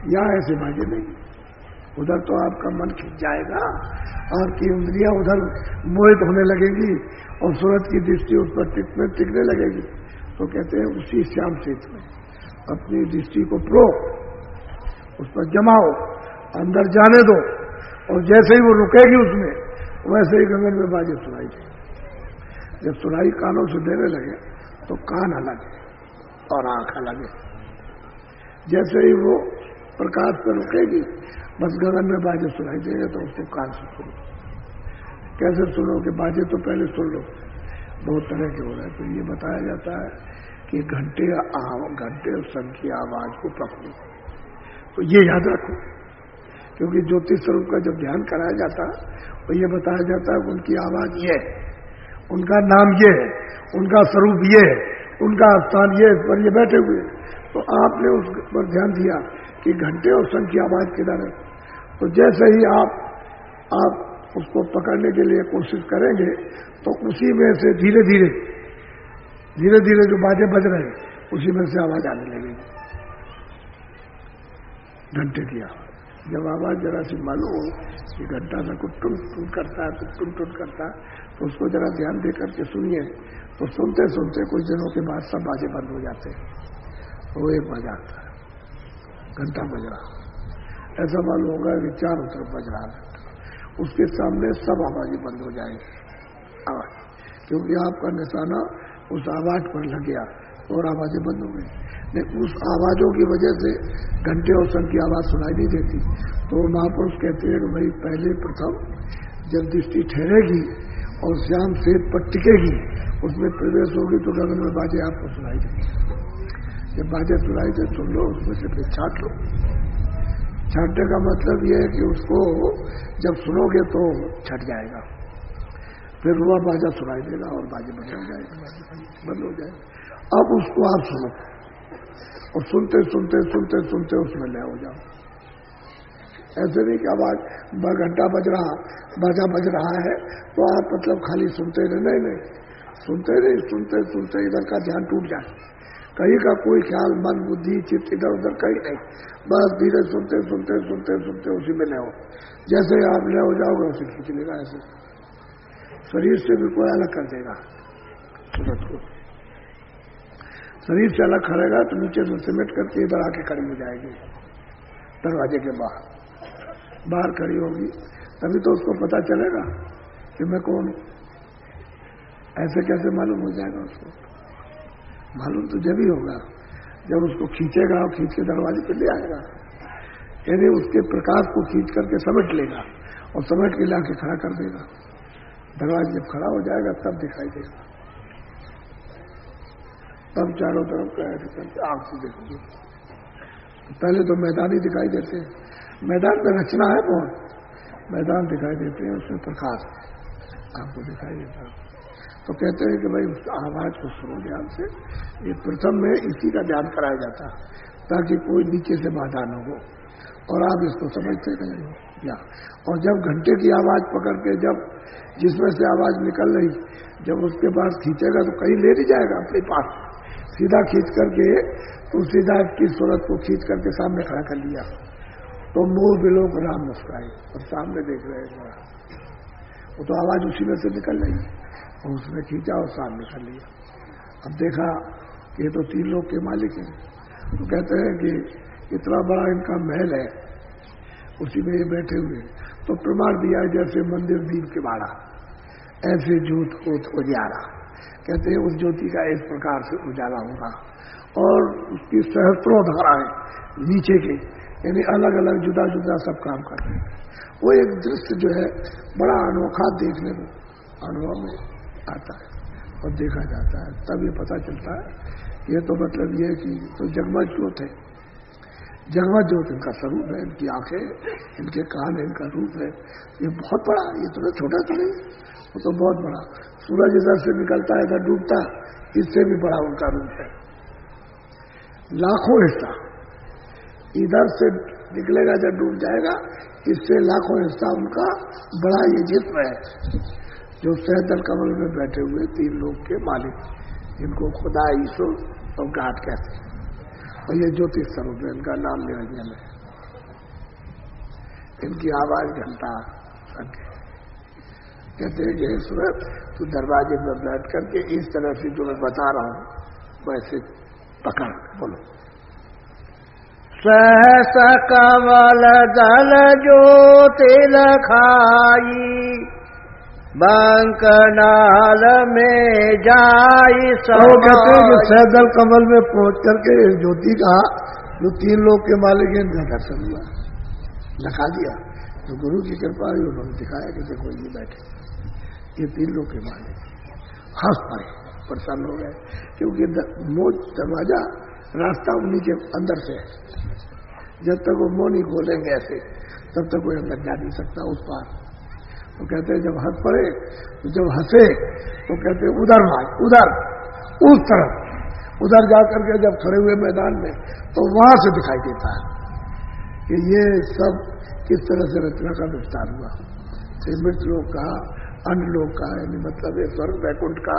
यहाँ ऐसे बाजे नहीं, उधर तो आपका मन खिंच जाएगा, आपकी इंद्रियां उधर मोहित होने लगेगी और सूरत की दृष्टि उस पर टिकने लगेगी। तो कहते हैं उसी श्याम क्षेत्र में अपनी दृष्टि को प्रो, उस पर जमाओ, अंदर जाने दो, और जैसे ही वो रुकेगी उसमें, वैसे ही गगन में बाजे सुनाई देगी। जब सुनाई कानों से देने लगे तो कान अलग है और आंख अलग है, जैसे ही वो प्रकाश पर रुकेगी बस गगन में बाजे सुनाई देगा, तो उसको कान से सुनो। कैसे सुनो कि बाजे तो पहले सुन लो, बहुत तरह के हो रहे हैं। तो ये बताया जाता है कि घंटे और शंख की आवाज को पकड़ो। तो ये याद रखो, क्योंकि ज्योतिष स्वरूप का जब ध्यान कराया जाता है तो ये बताया जाता है कि उनकी आवाज ये है, उनका नाम ये है, उनका स्वरूप ये है, उनका स्थान ये पर ये बैठे हुए। तो आपने उस पर ध्यान दिया कि घंटे और शंख की आवाज किधर है। तो जैसे ही आप उसको पकड़ने के लिए कोशिश करेंगे तो उसी में से धीरे धीरे जो बाजे बज रहे हैं उसी में से आवाज आने लगेगी, घंटे की आवाज। जब आवाज जरा सी मालूम हो कि घंटा सा कुछ टुन टुन करता है, कुछ टुन टुन करता है, तो उसको जरा ध्यान दे करके सुनिए। तो सुनते सुनते कुछ दिनों के बाद सब बाजे बंद हो जाते हैं, तो एक बज आता है, घंटा बज रहा, ऐसा मालूम होगा कि चारों तरफ बज रहा है, उसके सामने सब आवाजें बंद हो जाएंगी आवाज, क्योंकि आपका निशाना उस आवाज पर लग गया और आवाजें बंद हो गई। लेकिन उस आवाजों की वजह से घंटे और शंख की आवाज सुनाई नहीं देती। तो महापुरुष कहते हैं कि भाई पहले प्रथम जब दृष्टि ठहरेगी और श्याम सेत पर टिकेगी, उसमें प्रवेश होगी तो गगन में बाजे आपको सुनाई देंगे। जब बाजे सुनाई दे सुन लो, उसमें से फिर छाट लो। छाटने का मतलब यह है कि उसको जब सुनोगे तो छट जाएगा, फिर रुआ बाजा सुनाई देगा और बाजे बंद हो जाएगा। अब उसको आप सुनो और सुनते सुनते सुनते सुनते उसमें लय हो जाओ। ऐसे नहीं कि आवाज घंटा बज रहा, बाजा बज रहा है तो आप मतलब खाली सुनते रहे, नहीं, सुनते नहीं, सुनते सुनते इधर का ध्यान टूट जाए, कहीं का कोई ख्याल मन बुद्धि चित्त इधर उधर कहीं नहीं, बस धीरे सुनते सुनते सुनते सुनते उसी में ले हो। जैसे आप ले हो जाओगे उसे खींच लेगा, ऐसे शरीर से भी कोई अलग कर देगा सूरत को। शरीर से अलग खड़ेगा तो नीचे से सिमट करके इधर आके खड़ी हो जाएगी, दरवाजे के बाहर खड़ी होगी, तभी तो उसको पता चलेगा कि मैं कौन हूं। ऐसे कैसे मालूम हो जाएगा उसको? मालूम तो जब ही होगा जब उसको खींचेगा और खींच के दरवाजे पे ले आएगा, यानी उसके प्रकाश को खींच करके समेट लेगा और समेट के लाके खड़ा कर देगा। दरवाजे जब खड़ा हो जाएगा तब दिखाई देगा, तब चारों तरफ का ऐसे करके आंख से देखोगे। पहले तो मैदान ही दिखाई देते हैं, मैदान में रचना है बहुत, मैदान दिखाई देते हैं, उसमें प्रकाश आपको दिखाई देता है। तो कहते हैं कि भाई उस आवाज को सुनो ध्यान से। ये प्रथम में इसी का ध्यान कराया जाता है ताकि कोई नीचे से बाधा न हो और आप इसको समझते नहीं हो क्या। और जब घंटे की आवाज पकड़ के जब जिसमें से आवाज निकल रही, जब उसके पास खींचेगा तो कहीं ले नहीं जाएगा अपने पास, सीधा खींच करके तो सीधा की सूरत को खींच करके सामने खड़ा कर लिया, तो मोह विलोक राम मुस्कुराए और सामने देख रहे हैं, वो तो आवाज उसी में से निकल रही और उसने खींचा और सामने कर लिया। अब देखा ये तो 3 लोग के मालिक हैं, तो कहते हैं कि इतना बड़ा इनका महल है, उसी में ये बैठे हुए, तो प्रमाण दिया जैसे मंदिर दीप के बाड़ा ऐसे ज्योत होत उजाला। कहते हैं उस ज्योति का इस प्रकार से उजाला होगा और उसकी सहस्त्रों धाराएं नीचे के, यानी अलग अलग जुदा जुदा सब काम कर रहे हैं। वो एक दृश्य जो है बड़ा अनोखा देखने को अनुभव में आता है और देखा जाता है, तब ये पता चलता है ये तो मतलब ये कि तो जगमग ज्योत है, जगमग ज्योत इनका स्वरूप है, इनकी आंखें, इनके कान, इनका रूप है। ये बहुत बड़ा, ये तो छोटा तो नहीं, वो तो बहुत बड़ा। सूरज इधर से निकलता है इधर डूबता, इससे भी बड़ा उनका रूप है। लाखों हिस्सा इधर से निकलेगा जब डूब जाएगा, इससे लाखों हिस्सा उनका बड़ा ये जिस्म है जो सहजल कमल में बैठे हुए 3 लोग के मालिक, जिनको खुदा ईश्वर और गाट कहते हैं, और ये ज्योतिष स्वरूप है, इनका नाम निरंजन है, इनकी आवाज घंटा शंख है। कहते हैं कि सूरत तू दरवाजे पर बैठ करके इस तरह से जो मैं बता रहा हूं वैसे पकड़, बोलो। सहस कमल दल ज्योति लखाई, बंकनाल में जाई सब। कहते हैं कि सहजल कमल में पहुंच करके इस ज्योति का जो 3 लोग के मालिक हैं इनका दर्शन हुआ, दिखा दिया। तो गुरु की कृपा हुई, उन्होंने दिखाया कि देखो ये बैठे, ये 3 लोग के मालिक। हंस पड़े, प्रसन्न हो गए, क्योंकि मोज दरवाजा रास्ता उन्हीं के अंदर से है। जब तक वो मुंह नहीं खोलेंगे ऐसे, तब तक कोई अंदर जा नहीं सकता उस पार। तो कहते हैं जब हंस पड़े, तो जब हंसे तो कहते उधर भाग, उधर उस तरफ, उधर जाकर के जब खड़े हुए मैदान में, तो वहां से दिखाई देता है कि ये सब किस तरह से रचना का विस्तार हुआ। मृत लोक का, अन्य लोक का, यानी मतलब ये स्वर्ग वैकुंठ का,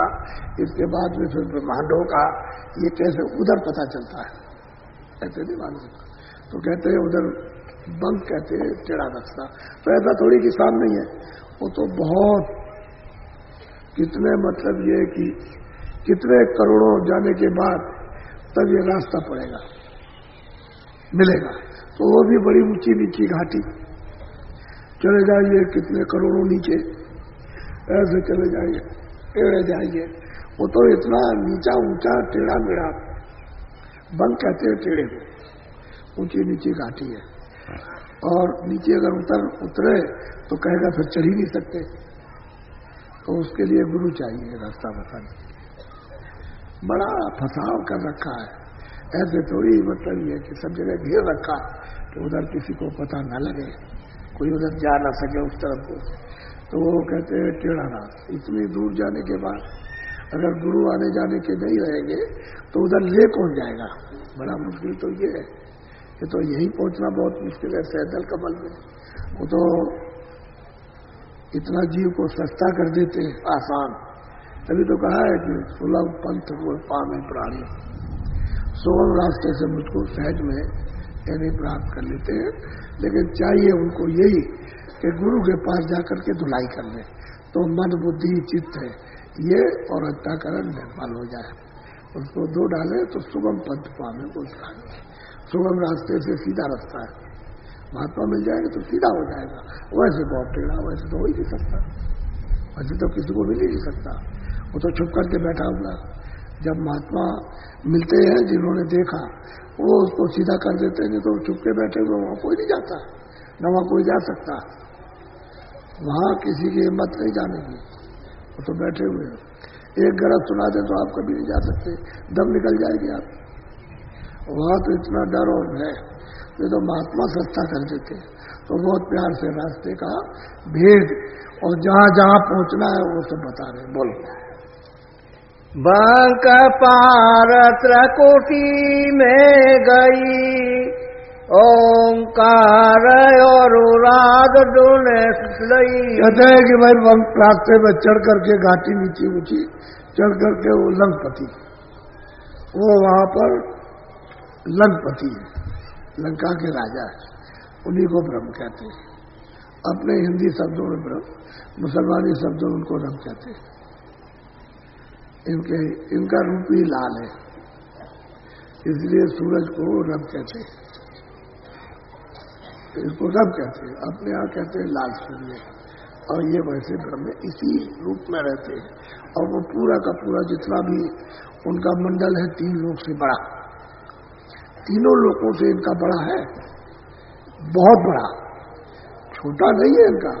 इसके बाद में फिर ब्रह्मांडों का, ये कैसे उधर पता चलता है, ऐसे नहीं मालूम। तो कहते हैं उधर बंक कहते हैं टेढ़ा रास्ता। तो ऐसा थोड़ी कि सामने ही है, वो तो बहुत कितने मतलब ये कि कितने करोड़ों जाने के बाद तब ये रास्ता पड़ेगा, मिलेगा। तो वो भी बड़ी ऊंची नीची घाटी, चले जाइए कितने करोड़ों नीचे, ऐसे चले जाइए, टेढ़े जाइए। वो तो इतना नीचा ऊंचा टेढ़ा मेढ़ा, बंक कहते हैं टेढ़े को, ऊंची नीची घाटी है। और नीचे अगर उतरे तो कहेगा फिर चढ़ ही नहीं सकते, तो उसके लिए गुरु चाहिए रास्ता बताने। बड़ा फसाव कर रखा है, ऐसे थोड़ी मतलब ये कि सब जगह घेर रखा कि उधर किसी को पता न लगे, कोई उधर जा ना सके उस तरफ को। तो वो कहते हैं टेढ़ा रास्ता। इतनी दूर जाने के बाद अगर गुरु आने जाने के नहीं रहेंगे तो उधर ले कौन जाएगा? बड़ा मुश्किल तो ये है कि तो यही पहुंचना बहुत मुश्किल है सहदल कमल में। वो तो इतना जीव को सस्ता कर देते आसान। तभी तो कहा है कि सुलभ पंथ को पावे प्राणी, सुगम रास्ते से मुझको सहज में यानी प्राप्त कर लेते हैं। लेकिन चाहिए उनको यही कि गुरु के पास जाकर के धुलाई कर ले, तो मन बुद्धि चित्त है ये और अंतःकरण निर्मल हो जाए। उसको दो डाले तो सुगम पंथ पावे को सुगम रास्ते से सीधा रास्ता है। महात्मा मिल जाएंगे तो सीधा हो जाएगा। वैसे बहुत टेढ़ा, वैसे तो हो ही नहीं सकता, वैसे तो किसी को मिल ही नहीं सकता। वो तो छुप करके बैठा हुआ। जब महात्मा मिलते हैं जिन्होंने देखा, वो उसको सीधा कर देते हैं, नहीं तो छुप के बैठे हुए वहां कोई नहीं जाता, न वहां कोई जा सकता, वहां किसी की हिम्मत नहीं जाने की। वो तो बैठे हुए हैं। एक गरज सुना दे तो आप कभी नहीं जा सकते, दम निकल जाएगी आप। वहां तो इतना डर और है, ये तो महात्मा सस्ता कर देते, तो बहुत प्यार से रास्ते का भेद और जहां जहां पहुंचना है वो सब बता रहे। बोलो। बंक पार त्रकुटी में गई, ओंकार और राग डोले लई। कहते हैं कि भाई बंक रास्ते में चढ़ करके घाटी नीची ऊंची चढ़ करके वो लंकपति, वो वहां पर लंकपति है, लंका के राजा है, उन्हीं को ब्रह्म कहते हैं। अपने हिंदी शब्दों में ब्रह्म, मुसलमानी शब्दों में उनको रब कहते हैं। इनका रूप ही लाल है, इसलिए सूरज को रब कहते हैं, इसको रब कहते हैं। अपने यहाँ कहते हैं लाल सूर्य। और ये वैसे ब्रह्म इसी रूप में रहते हैं। और वो पूरा का पूरा जितना भी उनका मंडल है 3 लोक से बड़ा, तीनों लोगों से इनका बड़ा है, बहुत बड़ा, छोटा नहीं है इनका।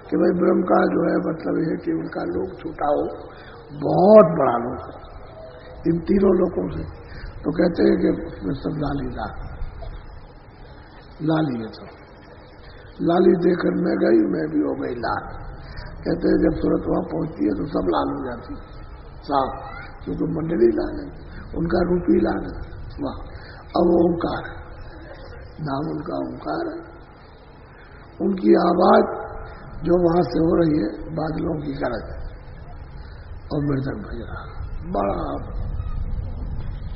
कि भाई ब्रह्म का जो है मतलब है कि उनका लोक छोटा हो, बहुत बड़ा लोक है इन तीनों लोगों से। तो कहते हैं कि उसमें सब लाली लाली है, सब लाली देखकर मैं गई, मैं भी हो गई लाल। कहते हैं जब सूरत वहां पहुंचती है तो सब लाल हो जाती साफ, क्योंकि मंडली लाल है, उनका रूप ही लाल है। वाह। अब ओंकार नाम उनका ओंकार है। उनकी आवाज जो वहां से हो रही है बादलों की गरज और मृदंग बज रहा, बड़ा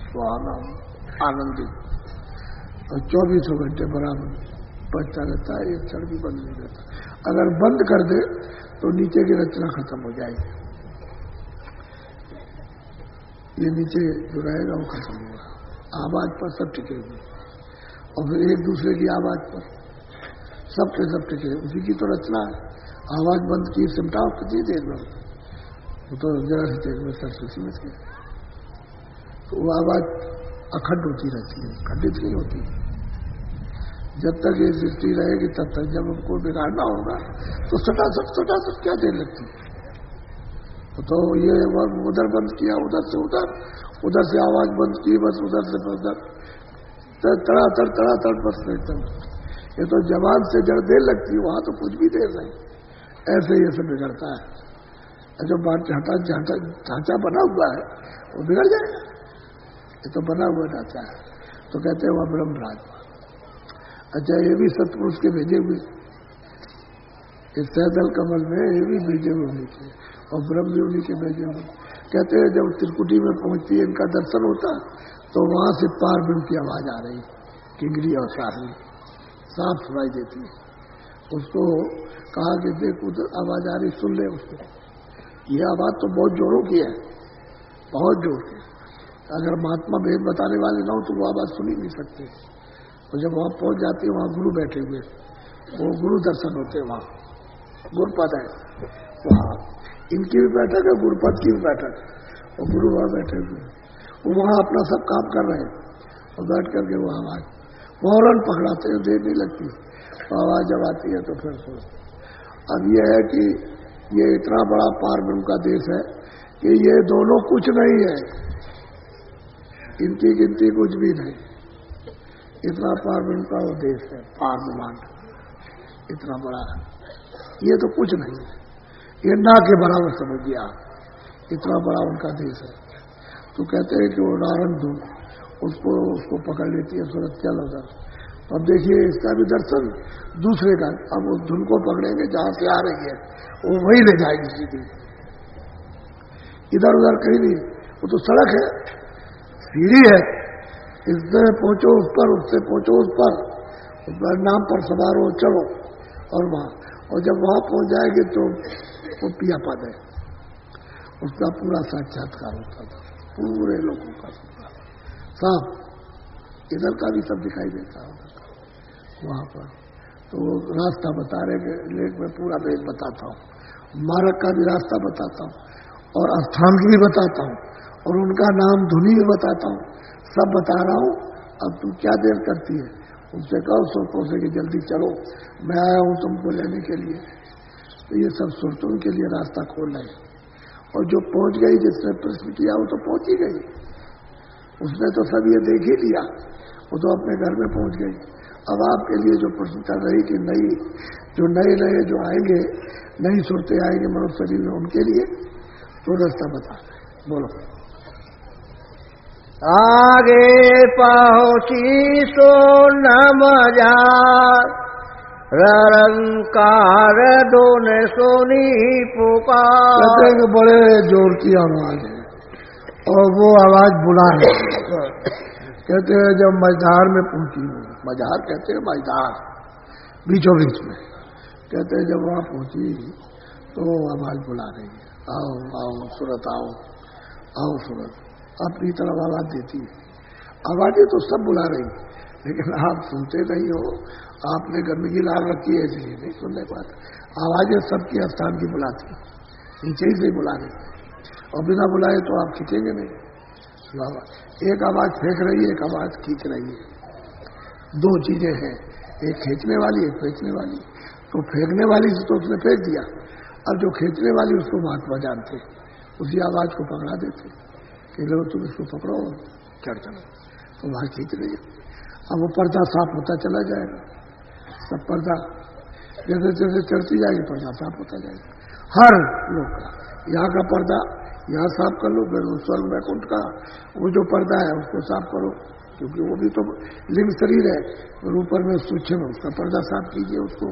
सुहाना आनंदित, और 24 घंटे बराबर बजता रहता है, एक क्षण भी बंद नहीं रहता। अगर बंद कर दे तो नीचे की रचना खत्म हो जाएगी, ये नीचे जो रहेगा वो खत्म होगा। आवाज पर सब टिके हुए, और फिर एक दूसरे की आवाज पर सब पे सब टिके, उसी की तो रचना है। आवाज बंद की सिमटाओ कितनी देर में, वो तो जरा सी देर में सब सूची में थे। तो वो आवाज अखंड होती रहती है, खंडित नहीं होती। जब तक ये सृष्टि रहेगी तब तक, जब हमको बिगाड़ना होगा तो सटासट क्या देर लगती है। तो ये उधर बंद किया, उधर से आवाज बंद की, बस उधर से उधर तड़ातड़ बस एकदम। ये तो जवान से जड़ देर लगती है, वहां तो कुछ भी देर नहीं। ऐसे ये सब बिगड़ता है। जो ढांचा बना हुआ है वो बिगड़ जाएगा। ये तो बना हुआ ढांचा है। तो कहते हैं वह ब्रह्मराज। अच्छा, ये भी सतपुरुष के भेजे हुए, इस सैदल कमल में ये भी भेजे हुए होने के, और ब्रह्म भी उन्हीं के भेजे हुए। कहते हैं जब त्रिकुटी में पहुंचती है, इनका दर्शन होता तो वहां से पार ब्रह्म की आवाज आ रही, किंगरी और सारनी साफ सुनाई देती है। उसको कहा कि देख उधर आवाज आ रही, सुन ले उसको। ये आवाज तो बहुत जोरों की है, बहुत जोर की। अगर महात्मा भेद बताने वाले ना हो तो वो आवाज सुन ही नहीं सकते। तो जब वहां पहुंच जाती है, वहां गुरु बैठे हुए, वो गुरु दर्शन होते हैं। वहां गुरुपद है, वहां इनकी भी बैठक है, गुरुपद की भी बैठक है, और गुरु वहां बैठे हुए, वो वहां अपना सब काम कर रहे हैं। और बैठ करके वो आवाज फौरन पकड़ाते हैं, देर नहीं लगती। तो आवाज जब आती है तो फिर सुनो। अब यह है कि ये इतना बड़ा पार ब्रह्म का देश है कि ये दोनों कुछ नहीं है, इनकी गिनती कुछ भी नहीं। इतना पार ब्रह्म का वो देश है, पार ब्रह्मांड इतना बड़ा है, ये तो कुछ नहीं है। ये ना के बराबर समझिए आप, इतना बड़ा उनका देश है। तो कहते हैं कि वो नारायण धुन उसको पकड़ लेती है सूरत चल उधर। अब देखिए इसका भी दर्शन दूसरे का, अब उस धुन को पकड़ेंगे जहां से आ रही है, वो वही ले जाएगी सीधी, इधर उधर कहीं नहीं। वो तो सड़क है, सीढ़ी है, इससे पहुंचो उस पर, उससे पहुंचो उस पर नाम पर सवार हो, चलो और वहां। और जब वहां पहुंच जाएगी तो वो पिया पद है, उसका पूरा साक्षात्कार होता था, पूरे लोगों का साफ, इधर का भी सब दिखाई देता है वहां पर। तो रास्ता बता रहे, लेख में पूरा वेद बताता हूँ, मार्ग का भी रास्ता बताता हूँ, और स्थान की भी बताता हूँ, और उनका नाम धुनी भी बताता हूँ, सब बता रहा हूं। अब तुम क्या देर करती है, उनसे कहो सुरतों से कि जल्दी चलो, मैं आया हूं तुमको लेने के लिए। तो ये सब सुरतों के लिए रास्ता खोल रहे। और जो पहुंच गई, जिसने प्रश्न किया वो तो पहुंच ही गई, उसने तो सब ये देख ही लिया, वो तो अपने घर में पहुंच गई। अब आपके लिए जो प्रश्न कर रही कि नई, जो नए जो आएंगे, नई सुरतें आएंगे मनुष्य शरीर में, उनके लिए तो रास्ता बता रहे। बोलो। आगे पहुंची सो न मजा, रंकार दोने सोनी पुकार। कहते हैं कि बड़े जोर की आवाज है, और वो आवाज बुला है। कहते हैं जब मझधार में पहुंची, मझधार कहते हैं मझधार, बीचों बीच में। कहते हैं जब वहां पहुंची तो आवाज बुला रही है, आओ आओ सूरत, आओ सूरत। अपनी तरफ आवाज देती है। आवाजें तो सब बुला रही, लेकिन आप सुनते नहीं हो, आपने गंदगी लाल रखी है इसलिए नहीं सुनने पाते। आवाजें सबकी स्थान की बुलाती, नीचे ही से बुला रही, और बिना बुलाए तो आप खींचेंगे नहीं। एक आवाज फेंक रही है, एक आवाज खींच रही है, दो चीजें हैं, एक खींचने वाली, एक फेंकने वाली। तो फेंकने वाली से तो उसने फेंक दिया, अब जो खींचने वाली उसको महात्मा जानते, उसी आवाज को पकड़ा देते कि लो तुम इसको पकड़ो, चढ़ चलो, तो वहां खींच रही है। अब वो पर्दा साफ होता चला जाएगा, सब पर्दा जैसे जैसे चढ़ती जाएगी पर्दा साफ होता जाएगा हर लोग का। यहाँ का पर्दा यहाँ साफ कर लो, फिर स्वर्ग वैकुंठ का वो जो पर्दा है उसको साफ करो, क्योंकि वो भी तो लिंग शरीर है, और ऊपर में सूक्ष्म है, उसका पर्दा साफ कीजिए उसको।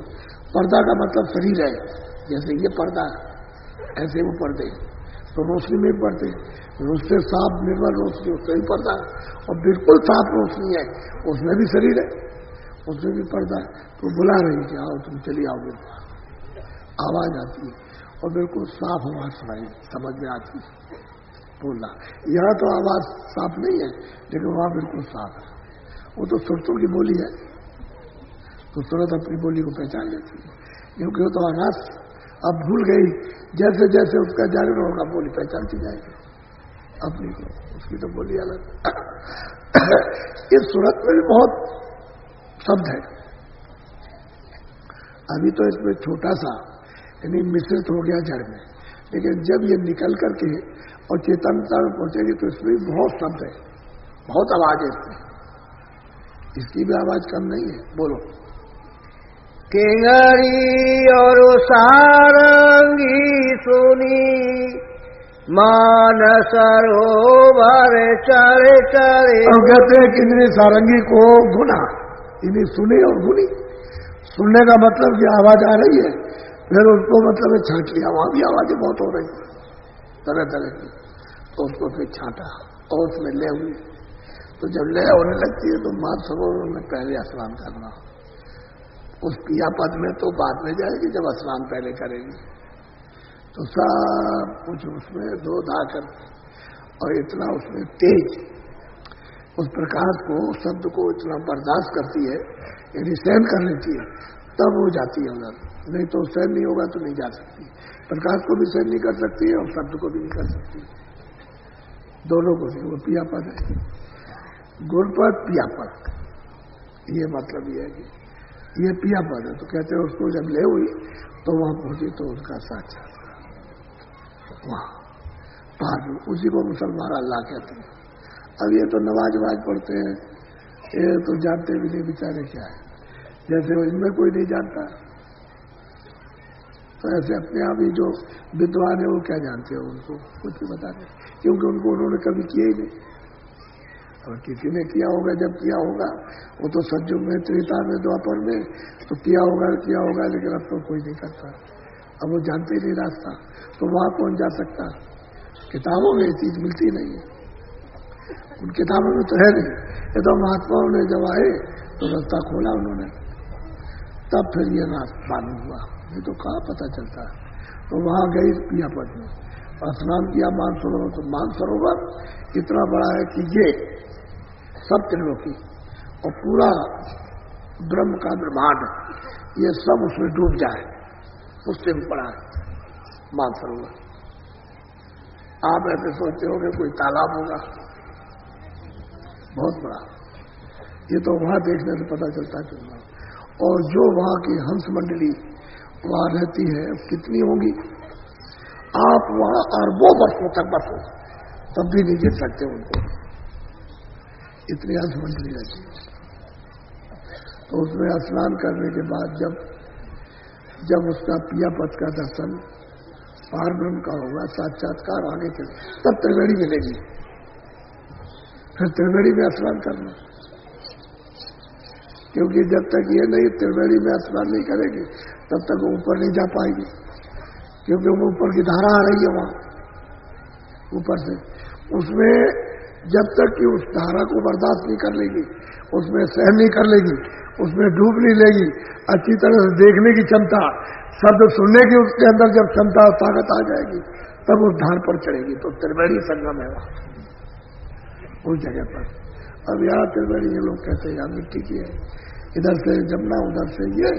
पर्दा का मतलब शरीर है, जैसे ये पर्दा ऐसे वो पर्दे तो रोशनी में पड़ते, उससे साफ निर्मल रोशनी, उससे भी पर्दा है, और बिल्कुल साफ रोशनी है उसमें भी शरीर है, उसमें भी पर्दा है। तो बुला रही कि आओ तुम चली आओ, बिल्कुल आवाज आती है, और बिल्कुल साफ आवाज सुनाई समझ में आती है बोलना। यहाँ तो आवाज साफ नहीं है, लेकिन वहां बिल्कुल साफ है। वो तो सुरतों की बोली है, तो सूरत अपनी बोली को पहचान लेती है, क्योंकि वो तो अनाथ अब भूल गई, जैसे जैसे उसका जागरण होगा बोली पहचानती जाएगी अपनी को, उसकी तो बोली अलग। इस सूरत में भी बहुत शब्द है। अभी तो इसमें छोटा सा यानी मिश्रित हो गया जड़ में, लेकिन जब ये निकल करके और चेतनता में पहुंचेगी तो इसमें भी बहुत शब्द है, बहुत आवाज है इसमें, इसकी भी आवाज कम नहीं है। बोलो। किंगरी और सारंगी सुनी मान सरोवर चरे चरे। अब कहते हैं कि इन्हें सारंगी को गुना, इन्हें सुनी और गुनी। सुनने का मतलब कि आवाज आ रही है, फिर उसको मतलब छांट लिया, वहां भी आवाजें बहुत हो रही तरह तरह की, तो उसको फिर छांटा और उसमें ले हुई। तो जब ले होने लगती है तो मानसरोवर में पहले स्नान करना, उस पिया पद में तो बाद में जाएगी जब स्नान पहले करेगी। तो सब कुछ उसमें धो धा कर और इतना उसमें तेज उस प्रकाश को, शब्द को इतना बर्दाश्त करती है, यदि सहन कर लेती है तब वो जाती है उधर, नहीं तो सहन नहीं होगा तो नहीं जा सकती। प्रकाश को भी सहन नहीं कर सकती है और शब्द को भी नहीं कर सकती, दोनों को नहीं। वो पिया पद है, गुणपद पिया पद, ये मतलब ये है कि ये पिया पद है। तो कहते हैं उसको जब ले हुई तो वहां पहुंची तो उसका साक्षात वहां पार, उसी को मुसलमान अल्लाह कहते हैं। अब ये तो नमाज वाज पढ़ते हैं, ये तो जानते भी नहीं बेचारे क्या है, जैसे इनमें कोई नहीं जानता। तो ऐसे अपने आप ही जो विद्वान है वो क्या जानते हो, उनको कुछ भी बता दें, क्योंकि उनको उन्होंने कभी किया ही नहीं। और किसी ने किया होगा, जब किया होगा वो तो सतयुग में, त्रेता में, द्वापर में तो किया होगा, लेकिन अब तो कोई नहीं करता। अब वो जानते ही नहीं रास्ता, तो वहां कौन जा सकता। किताबों में ये चीज मिलती नहीं है, उन किताबों में तो है नहीं। ये तो महात्माओं ने जब आए तो रास्ता खोला उन्होंने, तब फिर ये रास्ता मालूम हुआ, नहीं तो कहाँ पता चलता है। तो वहां गई पिया पद में, स्नान किया मानसरोवर। तो मानसरोवर इतना बड़ा है कि ये सब त्रिलोकी और पूरा ब्रह्म का ब्रह्मांड ये सब उसमें डूब जाए, उससे भी बड़ा है मानसरोवर। आप ऐसे सोचते हो कि कोई तालाब होगा, बहुत बड़ा, ये तो वहां देखने से पता चलता है। और जो वहां की हंस मंडली वहां रहती है कितनी होगी, आप वहां अरबों वर्षों तक बसो तब भी नहीं देख सकते उनको, इतनी हंस मंडली रहती है। तो उसमें स्नान करने के बाद जब उसका पिया पद का दर्शन पार ब्रह्म का होगा, साक्षात्कार आगे चल, तब त्रिवेणी मिलेगी। फिर त्रिवेणी में स्नान करना, क्योंकि जब तक ये नहीं त्रिवेणी में स्नान नहीं करेगी तब तक वो ऊपर नहीं जा पाएगी, क्योंकि वो ऊपर की धारा आ रही है वहां ऊपर से। उसमें जब तक कि उस धारा को बर्दाश्त नहीं कर लेगी, उसमें सहन नहीं कर लेगी, उसमें डूब नहीं लेगी, अच्छी तरह से देखने की क्षमता, शब्द सुनने की उसके अंदर जब क्षमता और ताकत आ जाएगी तब उस धार पर चढ़ेगी। तो त्रिवेणी संगम है वहां उस जगह पर। अब यहाँ त्रिवेणी ये लोग कहते हैं यहाँ मिट्टी की है, इधर से जमुना, उधर से ये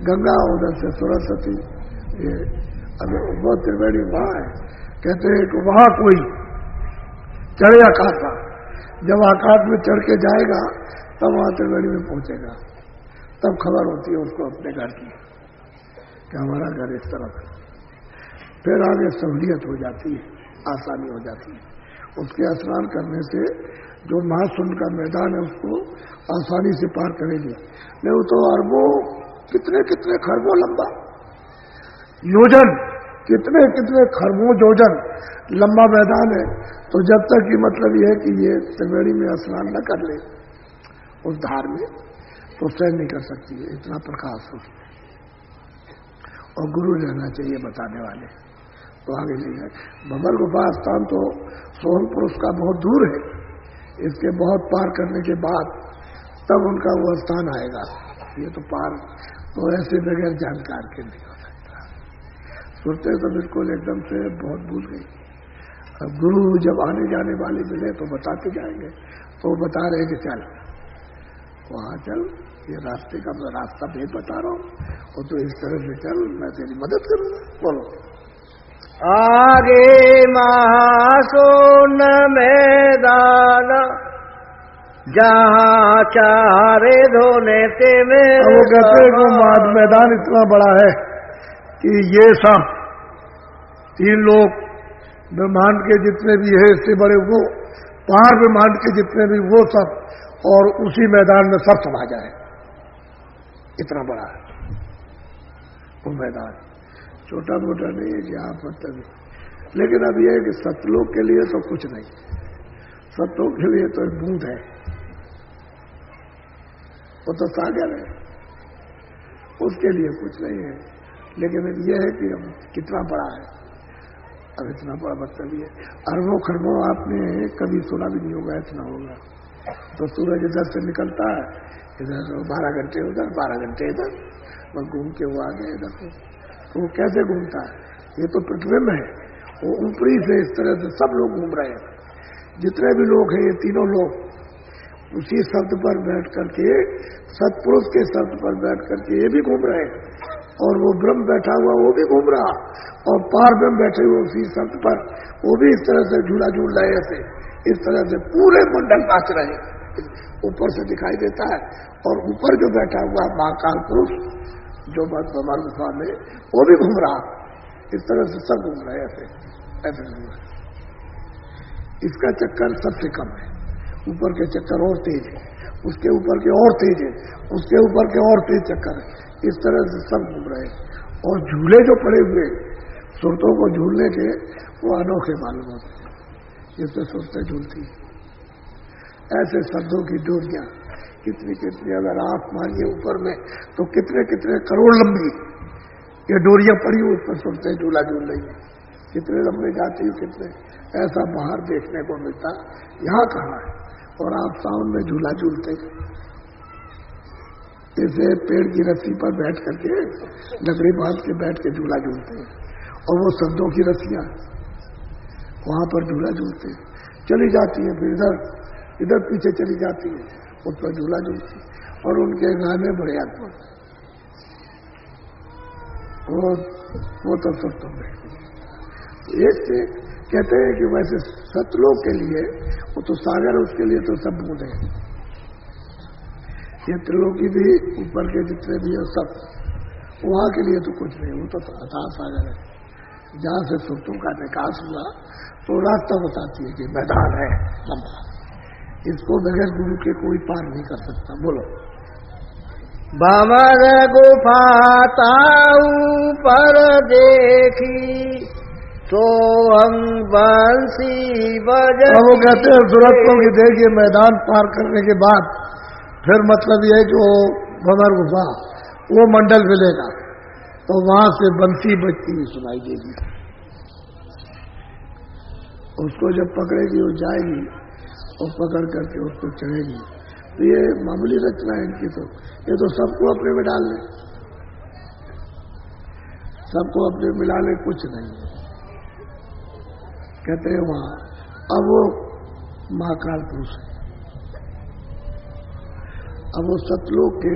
गंगा, उधर से सरस्वती, ये अब वो त्रिवेणी वहां है। कहते हैं कि वहां कोई चढ़े आकाश का, जब आकाश में चढ़ के जाएगा तब वहां त्रिवेणी में पहुंचेगा, तब खबर होती है उसको अपने घर की कि हमारा घर इस तरफ है। फिर आगे सहूलियत हो जाती है, आसानी हो जाती है। उसके स्नान करने से जो महासुंड का मैदान है उसको आसानी से पार करेगी। नहीं वो तो अरबों, कितने कितने खरबों लंबा योजन, कितने कितने खरबों योजन लंबा मैदान है। तो जब तक ये मतलब ये है कि ये त्रिवेणी में स्नान न कर ले उस धार में तो सहन नहीं कर सकती है, इतना प्रकाश उसमें। और गुरु रहना चाहिए बताने वाले, तो आगे ले जाए। भंवर गुफा स्थान तो सोहनपुर उसका बहुत दूर है, इसके बहुत पार करने के बाद तब उनका वो स्थान आएगा। ये तो पार तो ऐसे बगैर जानकार के नहीं हो सकता। सुनते तो बिल्कुल एकदम से बहुत भूल गई। अब गुरु जब आने जाने वाले मिले तो बताते जाएंगे, तो बता रहे कि चल वहां चल, ये रास्ते का रास्ता भेद बता रहा हूं, और तो इस तरह से चल, मैं तेरी मदद करूंगा। बोलो। आगे महासोन मैदान जहाँ चारे धोने ते मेरे। वो कहते हैं वो मैदान इतना बड़ा है कि ये सब 3 लोग ब्रह्मांड के जितने भी है इससे बड़े वो, पार ब्रह्मांड के जितने भी वो सब, और उसी मैदान में सब समा जाए, इतना बड़ा है वो मैदान। छोटा मोटा नहीं है कि आप मतलब। लेकिन अब यह है कि सतलोक के लिए तो कुछ नहीं, सतलोक के लिए तो एक बूंद है, वो तो सागर है, उसके लिए कुछ नहीं है। लेकिन अब यह है कि अब कितना बड़ा है, अब इतना बड़ा मतलब ये अरबों खरबों आपने कभी सुना भी नहीं होगा इतना होगा। तो सूरज इधर से निकलता है, इधर 12 घंटे उधर 12 घंटे इधर, बस घूम के वो आ गए इधर को। तो वो कैसे घूमता है? ये तो पृथ्वी में है, वो ऊपरी से इस तरह से सब लोग घूम रहे हैं। जितने भी लोग हैं ये तीनों लोग उसी शब्द पर बैठ करके, सतपुरुष के शब्द पर बैठ करके ये भी घूम रहे हैं, और वो ब्रह्म बैठा हुआ वो भी घूम रहा, और पार ब्रह्म बैठे हुए उसी शब्द पर वो भी इस तरह से झूला झूल रहे ऐसे, इस तरह से पूरे मंडल नाच रहे, ऊपर से दिखाई देता है। और ऊपर जो बैठा हुआ महाकाल पुरुष जो भगवान गुफा में, वो भी घूम रहा, इस तरह से सब घूम रहे ऐसे ऐसे घूम रहे। इसका चक्कर सबसे कम है, ऊपर के चक्कर और तेज है, उसके ऊपर के और तेज है, उसके ऊपर के और तेज चक्कर है, इस तरह से सब घूम रहे। और झूले जो पड़े हुए सुरतों को झूलने के, वो अनोखे मालूम होते हैं, जिससे सुरतें झूलती। ऐसे शब्दों की डोरियां कितनी कितनी, अगर आप मानिए ऊपर में तो कितने कितने करोड़ लंबी ये डोरियां पड़ी हुई, उस पर सुरतें झूला झूल रही है, कितने लंबे जाती है, कितने। ऐसा बाहर देखने को मिलता, यहाँ कहाँ है। और आप सावन में झूला झूलते, जैसे पेड़ की रस्सी पर बैठ करके, लकड़ी बांध के बैठ के झूला झूलते हैं, और वो शब्दों की रस्सियां वहां पर झूला झूलते चली जाती है, फिर इधर इधर पीछे चली जाती है, उस पर झूला झूलती। और उनके गाने बड़े अद्भुत, वो तो सब तुम इससे कहते हैं कि वैसे सतलोक के लिए वो तो सागर, उसके लिए तो सब बूंद है। ये त्रिलोकी भी ऊपर के जितने भी है सब, वहां के लिए तो कुछ नहीं, वो तो अथाह सागर है। जहां से सुरतों का विकास हुआ तो रास्ता बताती है कि मैदान है लंबा, इसको बगैर गुरु के कोई पार नहीं कर सकता। बोलो। भमर गुफा ताऊ पर देखी तो हम बंसी बज। वो कहते हैं सुरतों की देखिए मैदान पार करने के बाद फिर मतलब यह है कि वो भमर गुफा वो मंडल मिलेगा, तो वहां से बंसी बजती हुई सुनाई देगी। उसको जब पकड़ेगी वो जाएगी और पकड़ करके उसको चढ़ेगी। तो ये मामूली रचना है इनकी, तो ये तो सबको अपने में डाल ले, सबको अपने मिला ले, कुछ नहीं है। कहते हैं वहां अब वो महाकाल पुरुष है, अब वो सतलोक के